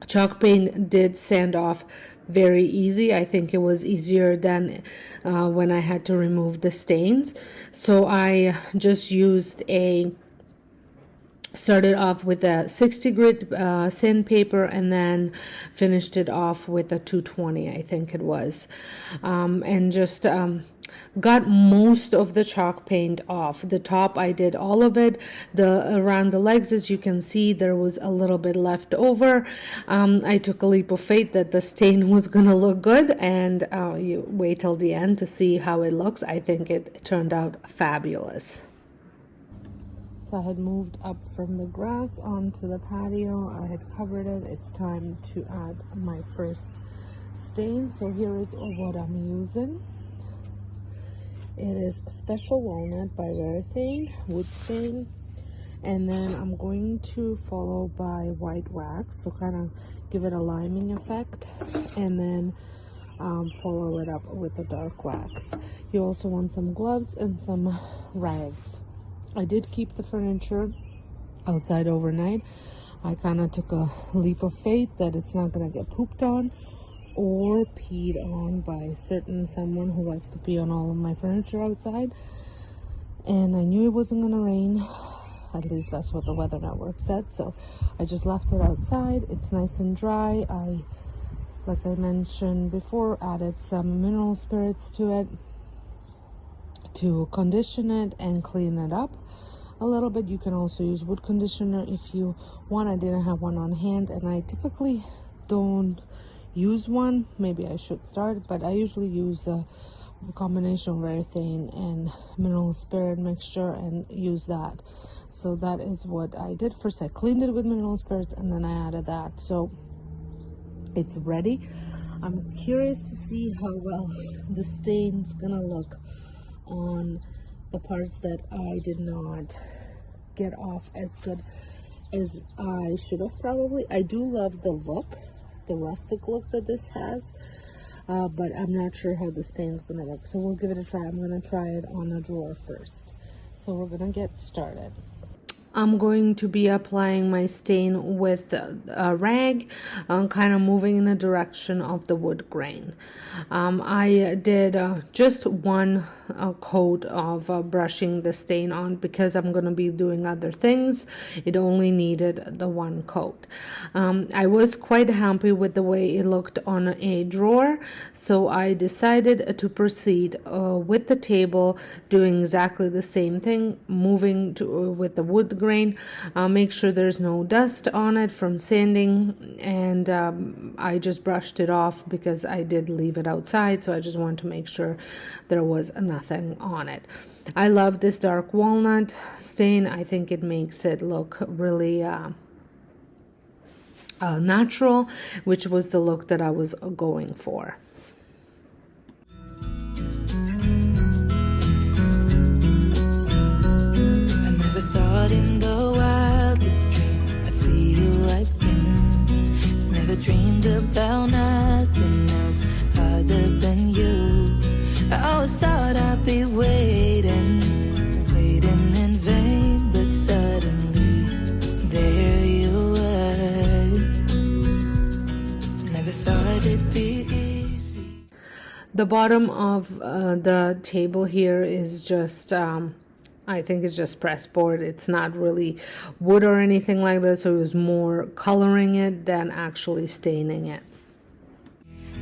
chalk paint did sand off very easy. I think it was easier than when I had to remove the stains. So I just started off with a 60 grit sandpaper and then finished it off with a 220, I think it was, and just got most of the chalk paint off. The top, I did all of it. Around the legs, as you can see, there was a little bit left over. I took a leap of faith that the stain was gonna look good, and you wait till the end to see how it looks. I think it turned out fabulous. So I had moved up from the grass onto the patio. I had covered it. It's time to add my first stain. So here is what I'm using. It is Special Walnut by Verithane wood stain, and then I'm going to follow by white wax, so kind of give it a liming effect, and then follow it up with the dark wax. You also want some gloves and some rags. I did keep the furniture outside overnight. I kind of took a leap of faith that it's not going to get pooped on or peed on by someone who likes to pee on all of my furniture outside. And I knew it wasn't going to rain. At least that's what the Weather Network said. So I just left it outside. It's nice and dry. Like I mentioned before, added some mineral spirits to it to condition it and clean it up a little bit. You can also use wood conditioner if you want. I didn't have one on hand, and I typically don't use one. Maybe I should start, but I usually use a combination of Verithane and mineral spirit mixture and use that. So that is what I did. First I cleaned it with mineral spirits, and then I added that. So it's ready. I'm curious to see how well the stain's gonna look on the parts that I did not get off as good as I should have probably. I do love the look the rustic look that this has. But I'm not sure how the stain's gonna look, so we'll give it a try. I'm gonna try it on a drawer first. So we're gonna get started. I'm going to be applying my stain with a rag, kind of moving in the direction of the wood grain. I did just one coat of brushing the stain on because I'm going to be doing other things. It only needed the one coat. I was quite happy with the way it looked on a drawer, so I decided to proceed with the table, doing exactly the same thing, moving with the wood grain. Make sure there's no dust on it from sanding, and I just brushed it off because I did leave it outside, so I just wanted to make sure there was nothing on it. I love this dark walnut stain. I think it makes it look really natural, which was the look that I was going for. Thought in the wildest dream I'd see you again. Never dreamed about nothing else other than you. I always thought I'd be waiting in vain, but suddenly there you were. Never thought it'd be easy. The bottom of the table here is just I think it's just press board. It's not really wood or anything like that, so it was more coloring it than actually staining it.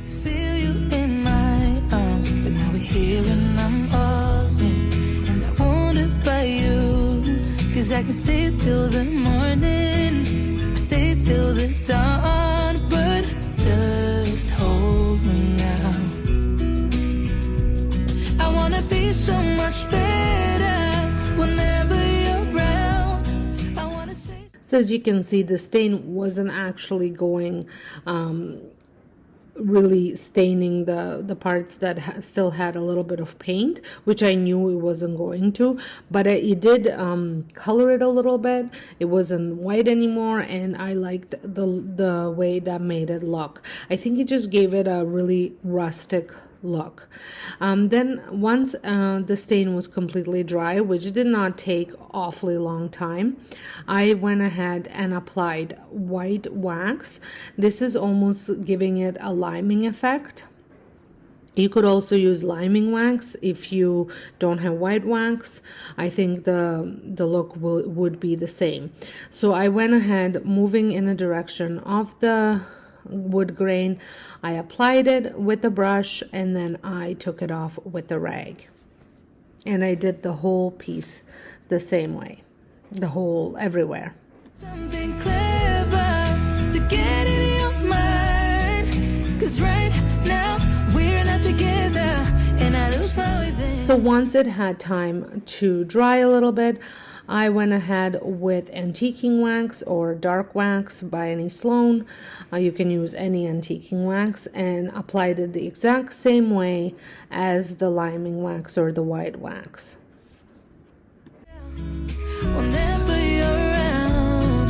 To feel you in my arms, but now we're here and I'm all in, and I wanna buy you, 'cause I can stay till the morning, or stay till the dawn, but just hold me now. I wanna be so much better whenever you're around. I wanna say. So as you can see, the stain wasn't actually going really staining the parts that still had a little bit of paint, which I knew it wasn't going to, but it did color it a little bit. It wasn't white anymore, and I liked the way that made it look. I think it just gave it a really rustic look. Then once the stain was completely dry, which did not take awfully long time, I went ahead and applied white wax. This is almost giving it a liming effect. You could also use liming wax if you don't have white wax. I think the look would be the same. So I went ahead, moving in the direction of the wood grain. I applied it with the brush, and then I took it off with the rag. And I did the whole piece the same way, the whole everywhere. Something clever to get in your mind, 'cause right now we're not together, and I lose my way then. So once it had time to dry a little bit, I went ahead with antiquing wax or dark wax by Annie Sloan. You can use any antiquing wax, and applied it the exact same way as the liming wax or the white wax. Whenever you're around,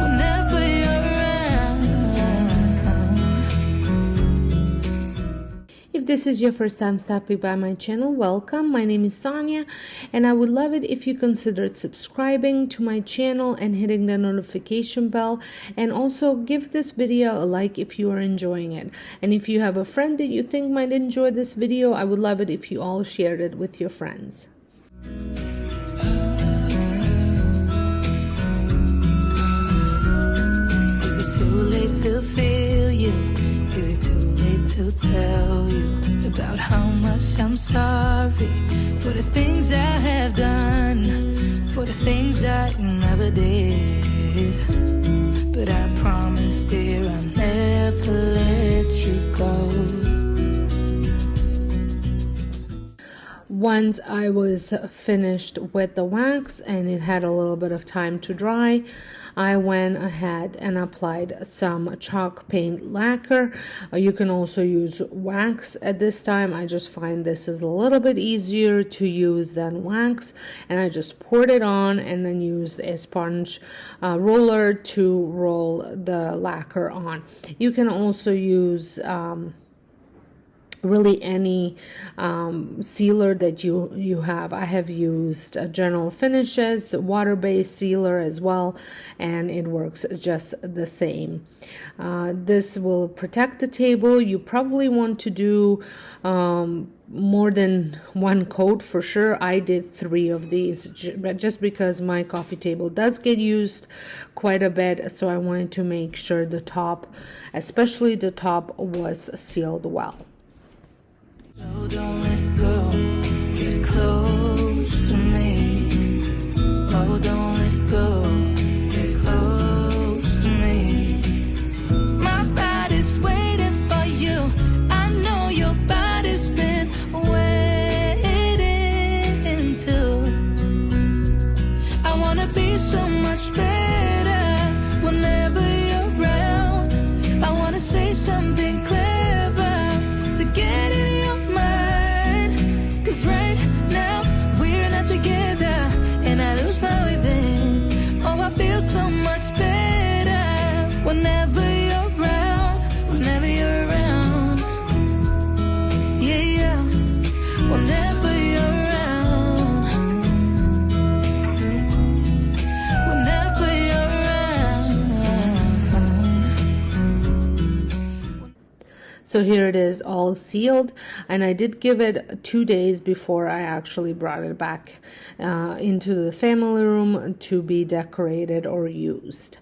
whenever you're around. If this is your first time stopping by my channel, welcome. My name is Sonja, and I would love it if you considered subscribing to my channel and hitting the notification bell, and also give this video a like if you are enjoying it. And if you have a friend that you think might enjoy this video, I would love it if you all shared it with your friends. Is it too late to feel you? Is it too late to tell you about how much I'm sorry for the things I have done, for the things I never did? But I promise, dear, I'll never let you go. Once I was finished with the wax and it had a little bit of time to dry, I went ahead and applied some chalk paint lacquer. You can also use wax at this time. I just find this is a little bit easier to use than wax, and I just poured it on and then used a sponge roller to roll the lacquer on. You can also use really any sealer that you have. I have used General Finishes water-based sealer as well, and it works just the same. This will protect the table. You probably want to do more than one coat for sure. I did 3 of these just because my coffee table does get used quite a bit, so I wanted to make sure the top, especially the top, was sealed well. So don't let go, get close to me. Oh, don't let go, get close to me. My body's waiting for you. I know your body's been waiting too. I wanna be so much better whenever you're around. I wanna say something clever to get in your mind. 'Cause right now we're not together and I lose my within. Oh, I feel so much better whenever you're around, whenever you're around. Yeah, yeah, whenever you're around, whenever you're around. So here it is, all sealed, and I did give it 2 days before I actually brought it back into the family room to be decorated or used.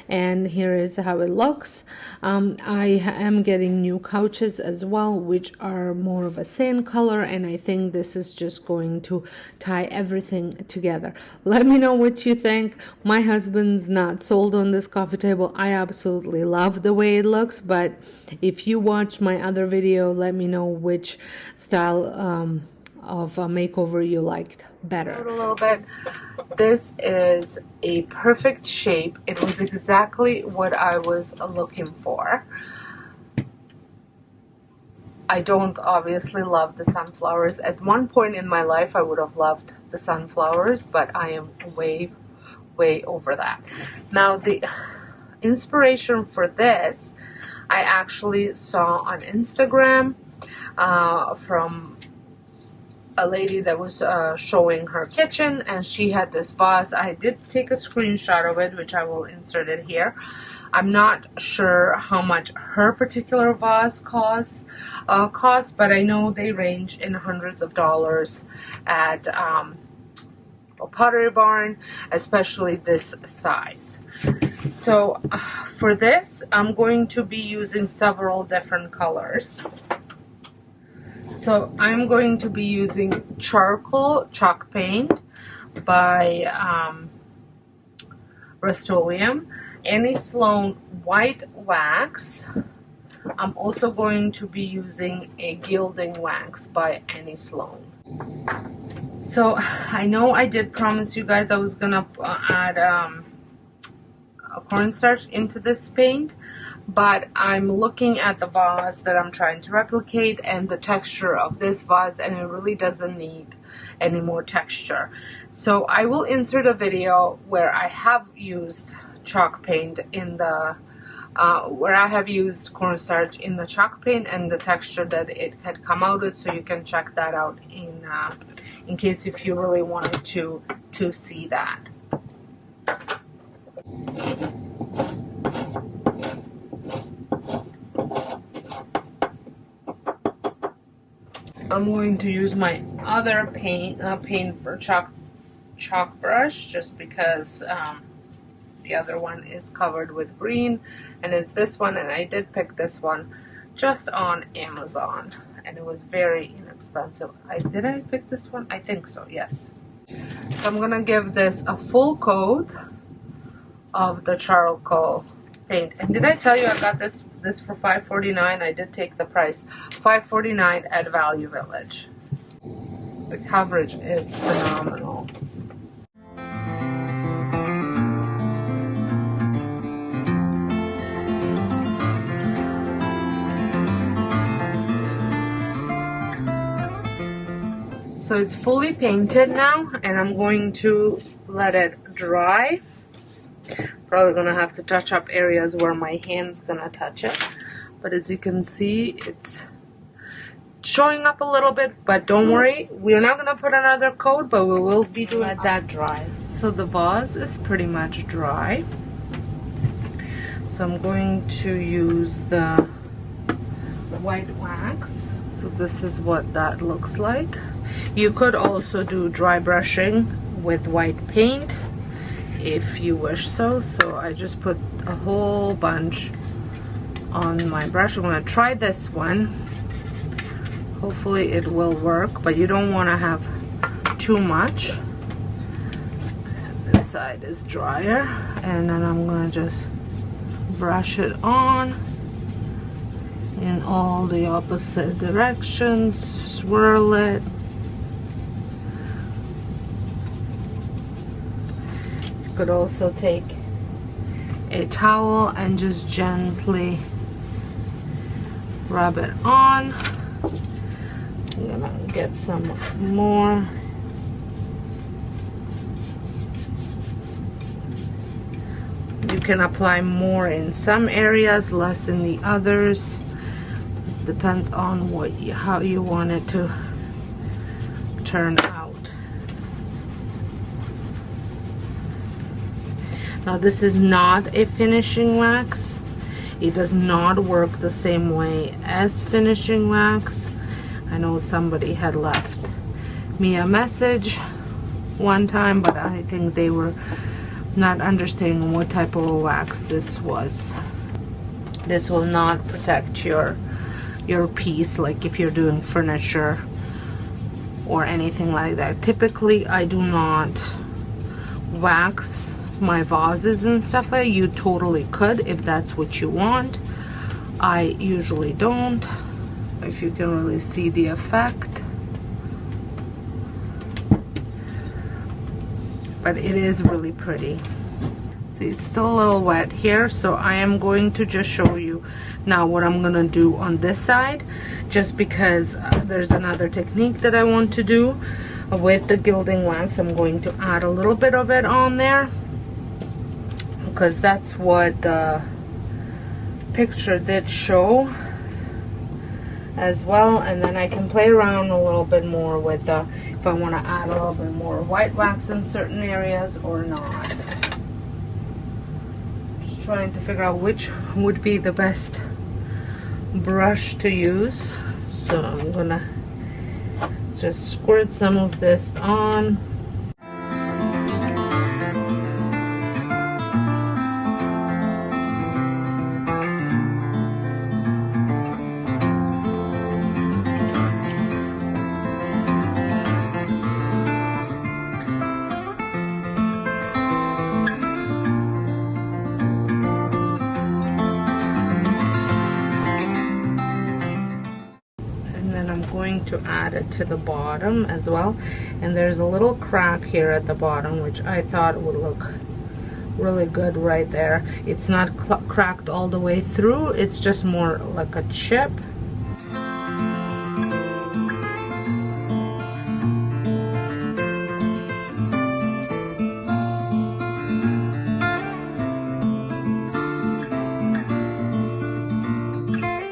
And here is how it looks. I am getting new couches as well, which are more of a sand color, and I think this is just going to tie everything together. Let me know what you think. My husband's not sold on this coffee table. I absolutely love the way it looks, but if you watch my other video, let me know which style of a makeover you liked better. A little bit. This is a perfect shape. It was exactly what I was looking for. I don't obviously love the sunflowers. At one point in my life, I would have loved the sunflowers, but I am way over that. Now, the inspiration for this I actually saw on Instagram from a lady that was showing her kitchen, and she had this vase. I did take a screenshot of it, which I will insert it here. I'm not sure how much her particular vase costs, but I know they range in hundreds of dollars at Pottery Barn, especially this size. So for this, I'm going to be using several different colors. So I'm going to be using charcoal chalk paint by Rust-Oleum, Annie Sloan white wax. I'm also going to be using a gilding wax by Annie Sloan. So I know I did promise you guys I was gonna add a cornstarch into this paint, but I'm looking at the vase that I'm trying to replicate and the texture of this vase, and it really doesn't need any more texture. So I will insert a video where I have used chalk paint in the where I have used cornstarch in the chalk paint and the texture that it had come out with, so you can check that out in case if you really wanted to see that. I'm going to use my other paint for chalk brush, just because the other one is covered with green, and it's this one, and I did pick this one just on Amazon, and it was very inexpensive. Did I pick this one? I think so, yes. So I'm gonna give this a full coat of the charcoal paint. And did I tell you I got this for $5.49? I did take the price, $5.49 at Value Village. The coverage is phenomenal. So it's fully painted now, and I'm going to let it dry. Probably gonna have to touch up areas where my hand's gonna touch it, but as you can see, it's showing up a little bit, but don't worry, we're not gonna put another coat, but we will be doing that dry. So the vase is pretty much dry, so I'm going to use the white wax. So this is what that looks like. You could also do dry brushing with white paint if you wish so. So I just put a whole bunch on my brush. I'm going to try this one. Hopefully it will work, but you don't want to have too much. And this side is drier, and then I'm going to just brush it on in all the opposite directions, swirl it. You could also take a towel and just gently rub it on. I'm gonna get some more. You can apply more in some areas, less in the others. Depends on how you want it to turn out. Now this is not a finishing wax. It does not work the same way as finishing wax. I know somebody had left me a message one time, but I think they were not understanding what type of wax this was. This will not protect your piece, like if you're doing furniture or anything like that. Typically I do not wax my vases and stuff like that. You totally could if that's what you want. I usually don't. If you can really see the effect, but it is really pretty. See, it's still a little wet here, so I am going to just show you now what I'm gonna do on this side, just because there's another technique that I want to do with the gilding wax. I'm going to add a little bit of it on there because that's what the picture did show as well, and then I can play around a little bit more with if I want to add a little bit more white wax in certain areas or not. Just trying to figure out which would be the best brush to use. So I'm gonna just squirt some of this on. To add it to the bottom as well, and there's a little crack here at the bottom which I thought would look really good right there. It's not cracked all the way through, it's just more like a chip.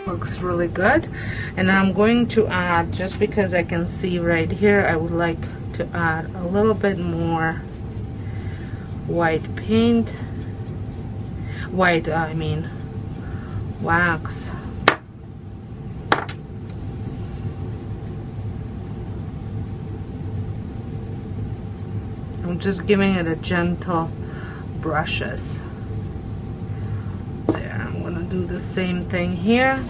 Looks really good. And I'm going to add, just because I can see right here, I would like to add a little bit more white paint. I mean wax. I'm just giving it a gentle brushes. There, I'm gonna do the same thing here.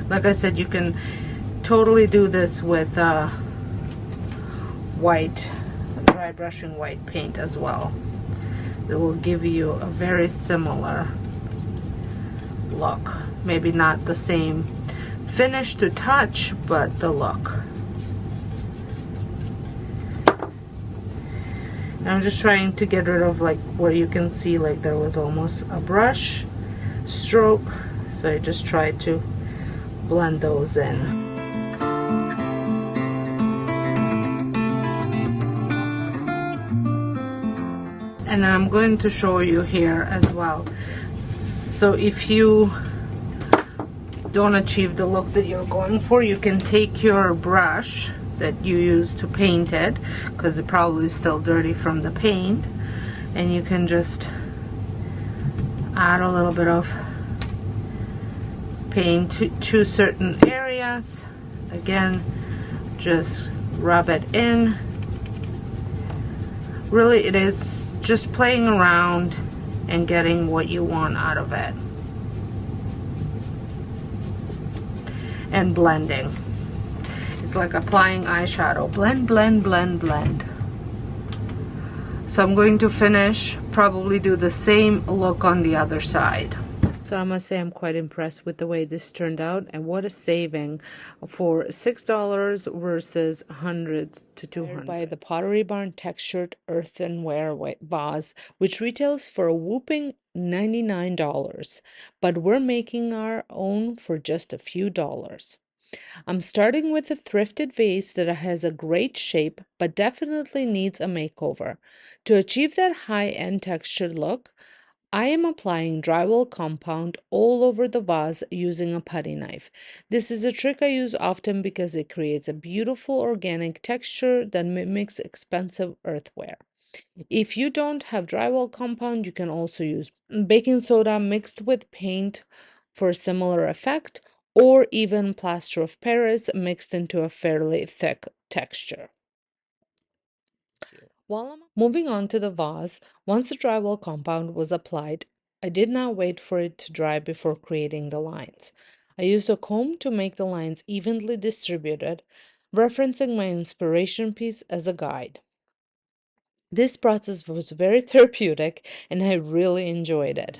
Like I said, you can totally do this with white, dry brushing white paint as well. It will give you a very similar look. Maybe not the same finish to touch, but the look. I'm just trying to get rid of like where you can see like there was almost a brush stroke, so I just tried to blend those in. And I'm going to show you here as well. So if you don't achieve the look that you're going for, you can take your brush that you use to paint it, because it probably is still dirty from the paint, and you can just add a little bit of paint to certain areas. Again, just rub it in. Really, it is just playing around and getting what you want out of it, and blending. It's like applying eyeshadow. Blend, blend, blend, blend. So I'm going to finish, probably do the same look on the other side. So I must say I'm quite impressed with the way this turned out, and what a saving for $6 versus hundreds to $200. By the Pottery Barn textured earthenware vase, which retails for a whooping $99, but we're making our own for just a few dollars. I'm starting with a thrifted vase that has a great shape but definitely needs a makeover. To achieve that high-end textured look, I am applying drywall compound all over the vase using a putty knife. This is a trick I use often because it creates a beautiful organic texture that mimics expensive earthenware. If you don't have drywall compound, you can also use baking soda mixed with paint for a similar effect, or even plaster of Paris mixed into a fairly thick texture. While I'm moving on to the vase, once the drywall compound was applied, I did not wait for it to dry before creating the lines. I used a comb to make the lines evenly distributed, referencing my inspiration piece as a guide. This process was very therapeutic and I really enjoyed it.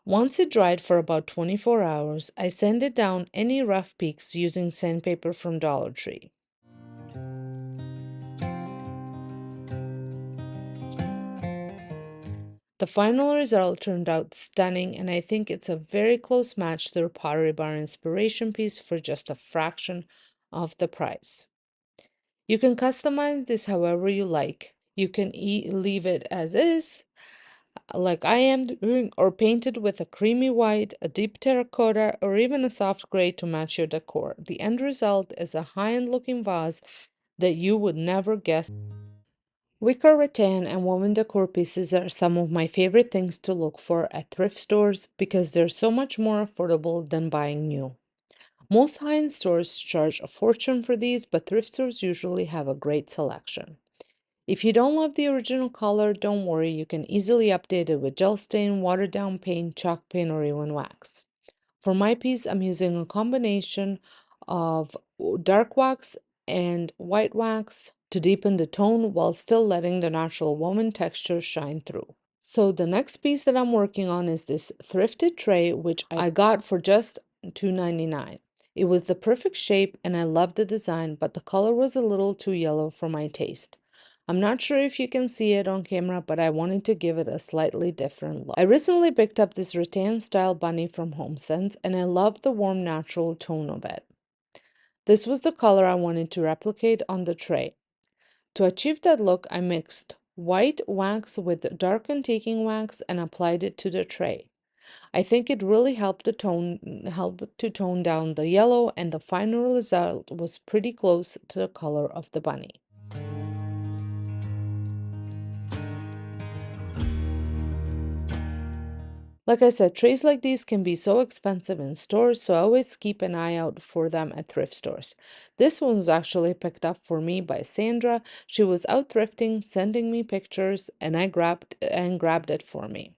Once it dried for about 24 hours, I sanded down any rough peaks using sandpaper from Dollar Tree. The final result turned out stunning, and I think it's a very close match to the Pottery Barn inspiration piece for just a fraction of the price. You can customize this however you like. You can leave it as is, like I am doing, or paint it with a creamy white, a deep terracotta, or even a soft gray to match your decor. The end result is a high-end looking vase that you would never guess. Wicker rattan and woven decor pieces are some of my favorite things to look for at thrift stores because they're so much more affordable than buying new. Most high-end stores charge a fortune for these, but thrift stores usually have a great selection. If you don't love the original color, don't worry, you can easily update it with gel stain, watered down paint, chalk paint, or even wax. For my piece, I'm using a combination of dark wax and white wax to deepen the tone while still letting the natural woven texture shine through. So the next piece that I'm working on is this thrifted tray, which I got for just $2.99. It was the perfect shape and I loved the design, but the color was a little too yellow for my taste. I'm not sure if you can see it on camera, but I wanted to give it a slightly different look. I recently picked up this rattan style bunny from HomeSense and I love the warm natural tone of it. This was the color I wanted to replicate on the tray. To achieve that look, I mixed white wax with dark antiquing wax and applied it to the tray. I think it really helped to tone down the yellow, and the final result was pretty close to the color of the bunny. Like I said, trays like these can be so expensive in stores, so I always keep an eye out for them at thrift stores. This one was actually picked up for me by Sandra. She was out thrifting, sending me pictures, and I grabbed it for me.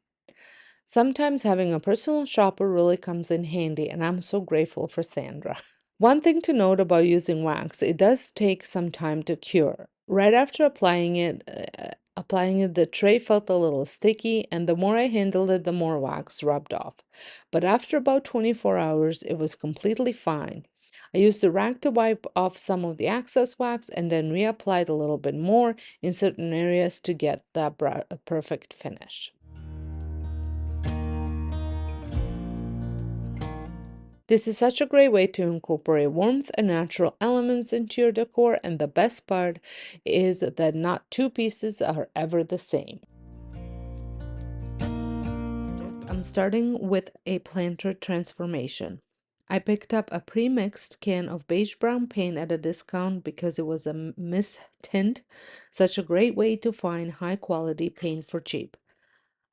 Sometimes having a personal shopper really comes in handy, and I'm so grateful for Sandra. One thing to note about using wax, it does take some time to cure. Right after applying it, the tray felt a little sticky, and the more I handled it, the more wax rubbed off. But after about 24 hours, it was completely fine. I used the rag to wipe off some of the excess wax and then reapplied a little bit more in certain areas to get that perfect finish. This is such a great way to incorporate warmth and natural elements into your decor, and the best part is that not two pieces are ever the same. I'm starting with a planter transformation. I picked up a pre-mixed can of beige brown paint at a discount because it was a mist tint, such a great way to find high quality paint for cheap.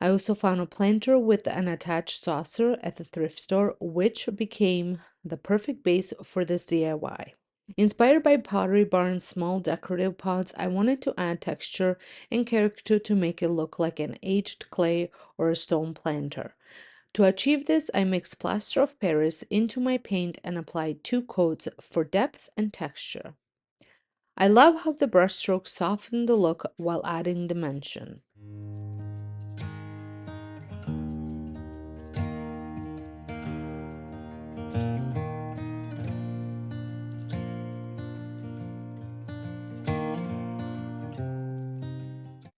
I also found a planter with an attached saucer at the thrift store, which became the perfect base for this DIY. Inspired by Pottery Barn's small decorative pots, I wanted to add texture and character to make it look like an aged clay or a stone planter. To achieve this, I mixed plaster of Paris into my paint and applied 2 coats for depth and texture. I love how the brushstrokes soften the look while adding dimension.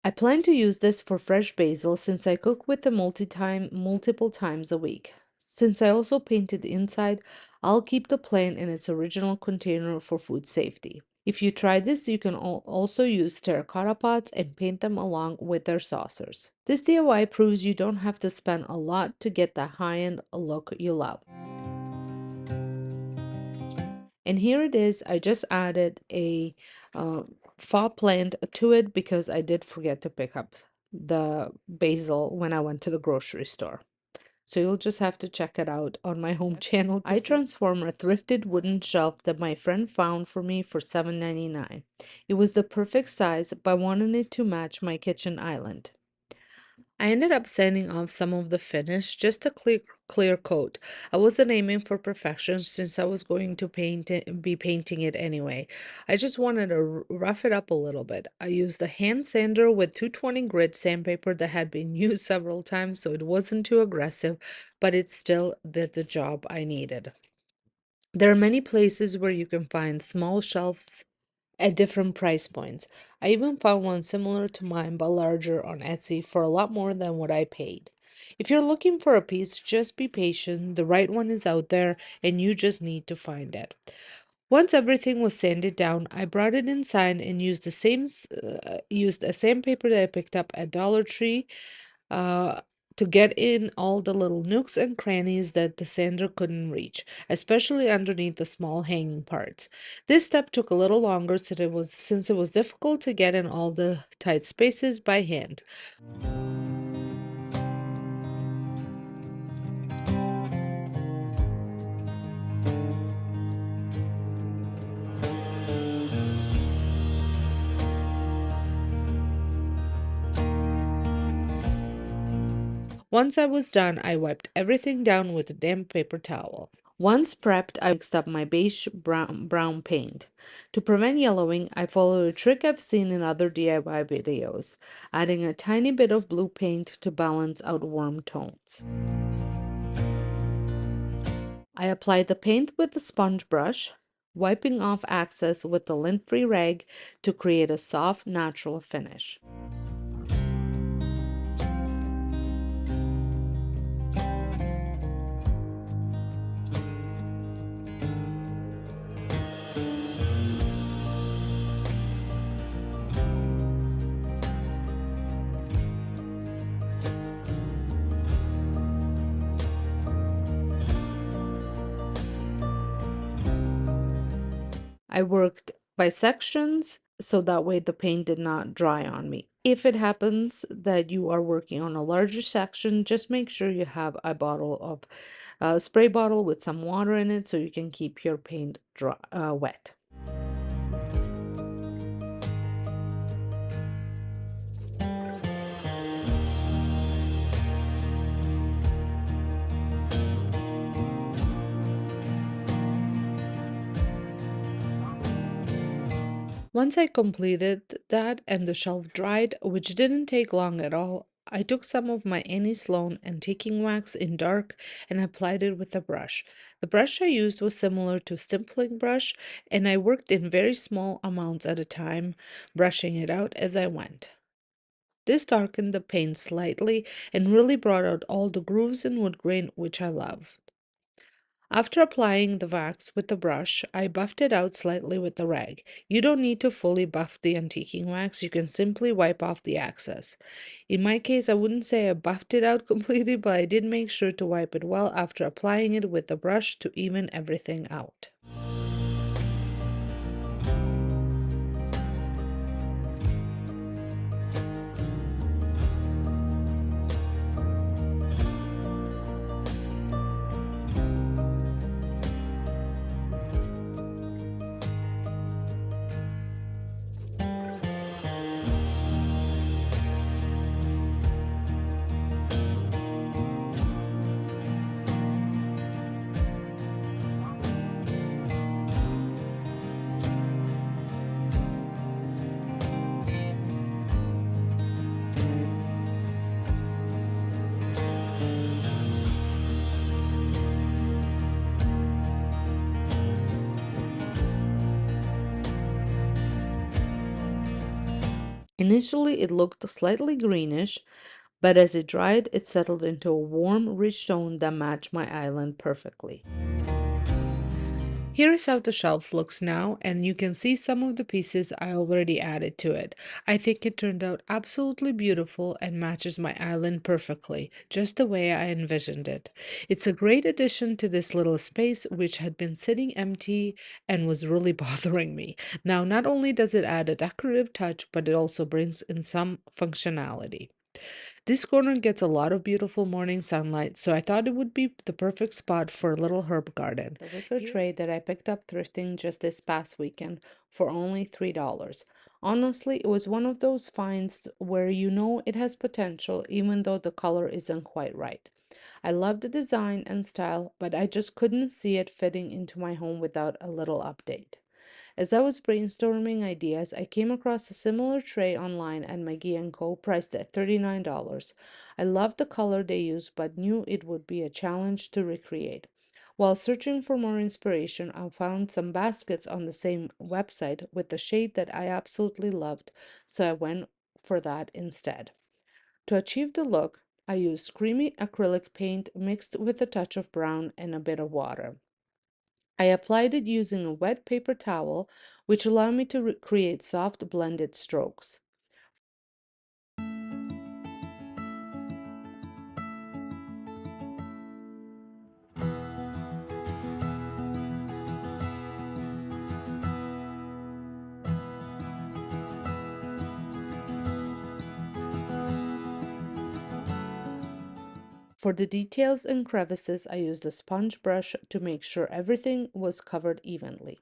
I plan to use this for fresh basil since I cook with it multiple times a week. Since I also painted the inside, I'll keep the plant in its original container for food safety. If you try this, you can also use terracotta pots and paint them along with their saucers. This DIY proves you don't have to spend a lot to get the high-end look you love. And here it is. I just added a faux plant to it because I did forget to pick up the basil when I went to the grocery store. So you'll just have to check it out on my home channel. I transformed a thrifted wooden shelf that my friend found for me for $7.99. It was the perfect size, but I wanted it to match my kitchen island. I ended up sanding off some of the finish, just a clear coat. I wasn't aiming for perfection since I was going to be painting it anyway. I just wanted to rough it up a little bit. I used a hand sander with 220 grit sandpaper that had been used several times, so it wasn't too aggressive, but it still did the job I needed. There are many places where you can find small shelves at different price points. I even found one similar to mine but larger on Etsy for a lot more than what I paid. If you're looking for a piece, just be patient. The right one is out there and you just need to find it. Once everything was sanded down, I brought it inside and used the same paper that I picked up at Dollar Tree uh, to get in all the little nooks and crannies that the sander couldn't reach, especially underneath the small hanging parts. This step took a little longer since it was difficult to get in all the tight spaces by hand. Once I was done, I wiped everything down with a damp paper towel. Once prepped, I mixed up my beige brown paint. To prevent yellowing, I followed a trick I've seen in other DIY videos, adding a tiny bit of blue paint to balance out warm tones. I applied the paint with the sponge brush, wiping off excess with the lint-free rag to create a soft, natural finish. I worked by sections so that way the paint did not dry on me. If it happens that you are working on a larger section, just make sure you have a bottle of spray bottle with some water in it so you can keep your paint wet. Once I completed that and the shelf dried, which didn't take long at all, I took some of my Annie Sloan antiquing wax in dark and applied it with a brush. The brush I used was similar to stippling brush, and I worked in very small amounts at a time, brushing it out as I went. This darkened the paint slightly and really brought out all the grooves and wood grain which I love. After applying the wax with the brush, I buffed it out slightly with the rag. You don't need to fully buff the antiquing wax, you can simply wipe off the excess. In my case, I wouldn't say I buffed it out completely, but I did make sure to wipe it well after applying it with the brush to even everything out. Initially, it looked slightly greenish, but as it dried, it settled into a warm, rich tone that matched my island perfectly. Here is how the shelf looks now, and you can see some of the pieces I already added to it. I think it turned out absolutely beautiful and matches my island perfectly, just the way I envisioned it. It's a great addition to this little space, which had been sitting empty and was really bothering me. Now, not only does it add a decorative touch, but it also brings in some functionality. This corner gets a lot of beautiful morning sunlight, so I thought it would be the perfect spot for a little herb garden. The wicker tray that I picked up thrifting just this past weekend for only $3. Honestly, it was one of those finds where you know it has potential even though the color isn't quite right. I love the design and style, but I just couldn't see it fitting into my home without a little update. As I was brainstorming ideas, I came across a similar tray online at Maggie & Co. priced at $39. I loved the color they used but knew it would be a challenge to recreate. While searching for more inspiration, I found some baskets on the same website with the shade that I absolutely loved, so I went for that instead. To achieve the look, I used creamy acrylic paint mixed with a touch of brown and a bit of water. I applied it using a wet paper towel, which allowed me to create soft blended strokes. For the details and crevices, I used a sponge brush to make sure everything was covered evenly.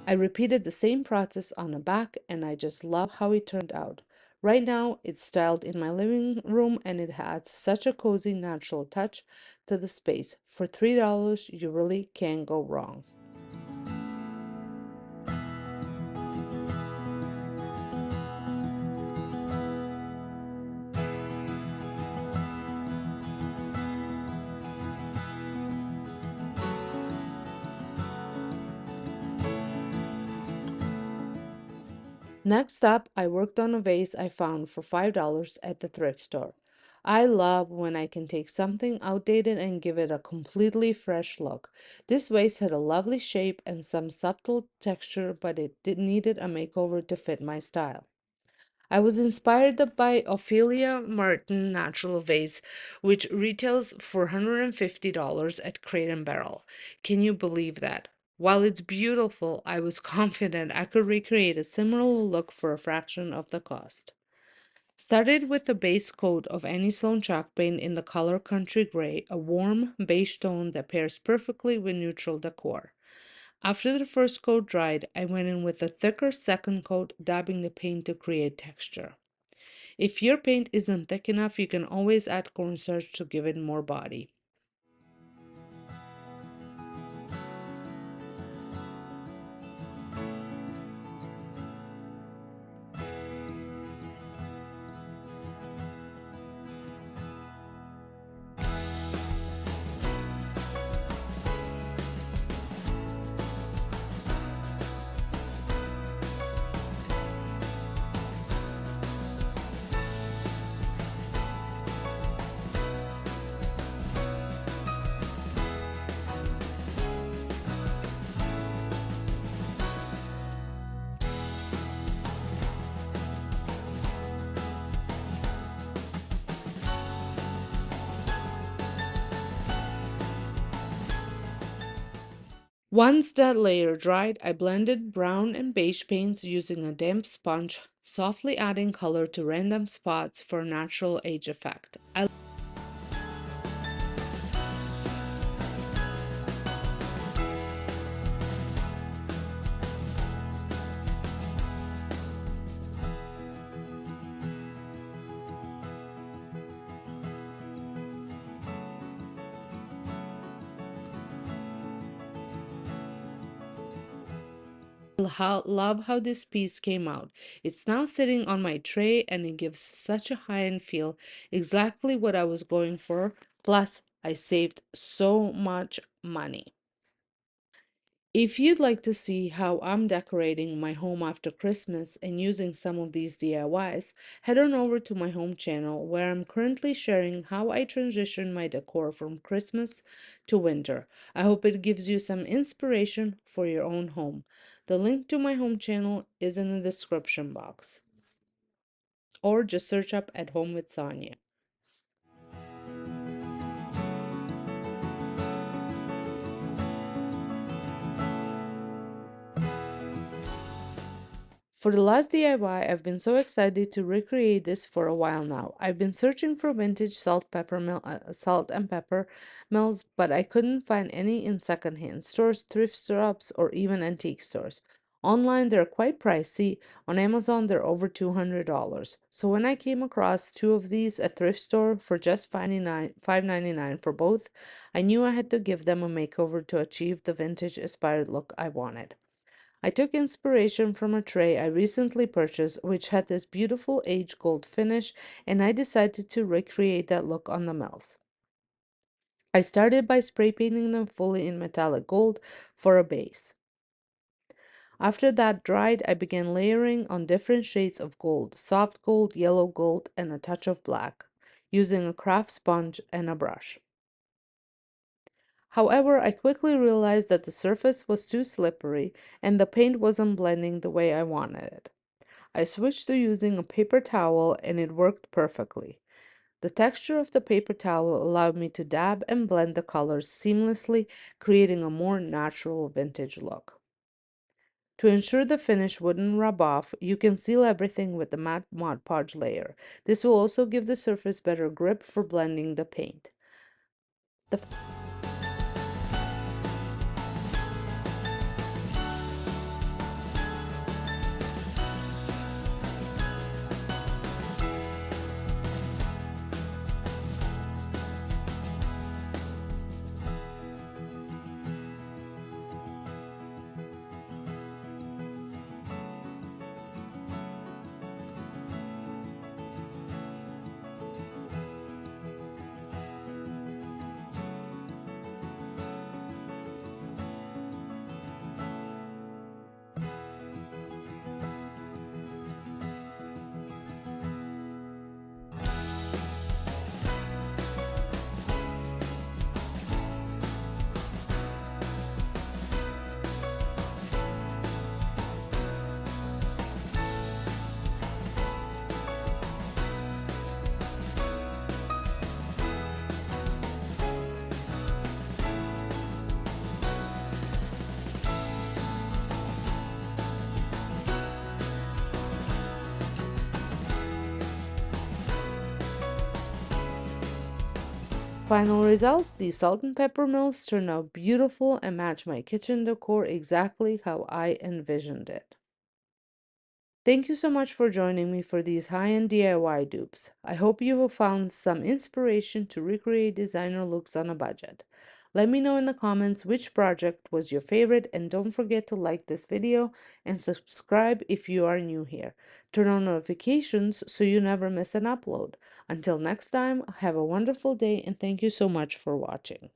I repeated the same process on the back and I just love how it turned out. Right now, it's styled in my living room and it adds such a cozy natural touch to the space. For $3, you really can't go wrong. Next up, I worked on a vase I found for $5 at the thrift store. I love when I can take something outdated and give it a completely fresh look. This vase had a lovely shape and some subtle texture, but it needed a makeover to fit my style. I was inspired by Ophelia Martin Natural Vase, which retails for $150 at Crate and Barrel. Can you believe that? While it's beautiful, I was confident I could recreate a similar look for a fraction of the cost. Started with a base coat of Annie Sloan chalk paint in the color Country Gray, a warm beige tone that pairs perfectly with neutral decor. After the first coat dried, I went in with a thicker second coat, dabbing the paint to create texture. If your paint isn't thick enough, you can always add cornstarch to give it more body. Once that layer dried, I blended brown and beige paints using a damp sponge, softly adding color to random spots for a natural age effect. I love how this piece came out. It's now sitting on my tray and it gives such a high-end feel, exactly what I was going for. Plus, I saved so much money. If you'd like to see how I'm decorating my home after Christmas and using some of these DIYs, head on over to my home channel where I'm currently sharing how I transition my decor from Christmas to winter. I hope it gives you some inspiration for your own home. The link to my home channel is in the description box, or just search up at Home with Sonja. For the last DIY, I've been so excited to recreate this for a while now. I've been searching for vintage salt and pepper mills, but I couldn't find any in secondhand stores, thrift shops, or even antique stores. Online, they're quite pricey. On Amazon, they're over $200. So when I came across two of these at thrift store for just $5.99 for both, I knew I had to give them a makeover to achieve the vintage inspired look I wanted. I took inspiration from a tray I recently purchased, which had this beautiful aged gold finish, and I decided to recreate that look on the mills. I started by spray painting them fully in metallic gold for a base. After that dried, I began layering on different shades of gold, soft gold, yellow gold, and a touch of black, using a craft sponge and a brush. However, I quickly realized that the surface was too slippery and the paint wasn't blending the way I wanted it. I switched to using a paper towel and it worked perfectly. The texture of the paper towel allowed me to dab and blend the colors seamlessly, creating a more natural vintage look. To ensure the finish wouldn't rub off, you can seal everything with the matte Mod Podge layer. This will also give the surface better grip for blending the paint. The final result, these salt and pepper mills turned out beautiful and match my kitchen decor exactly how I envisioned it. Thank you so much for joining me for these high-end DIY dupes. I hope you have found some inspiration to recreate designer looks on a budget. Let me know in the comments which project was your favorite, and don't forget to like this video and subscribe if you are new here. Turn on notifications so you never miss an upload. Until next time, have a wonderful day and thank you so much for watching.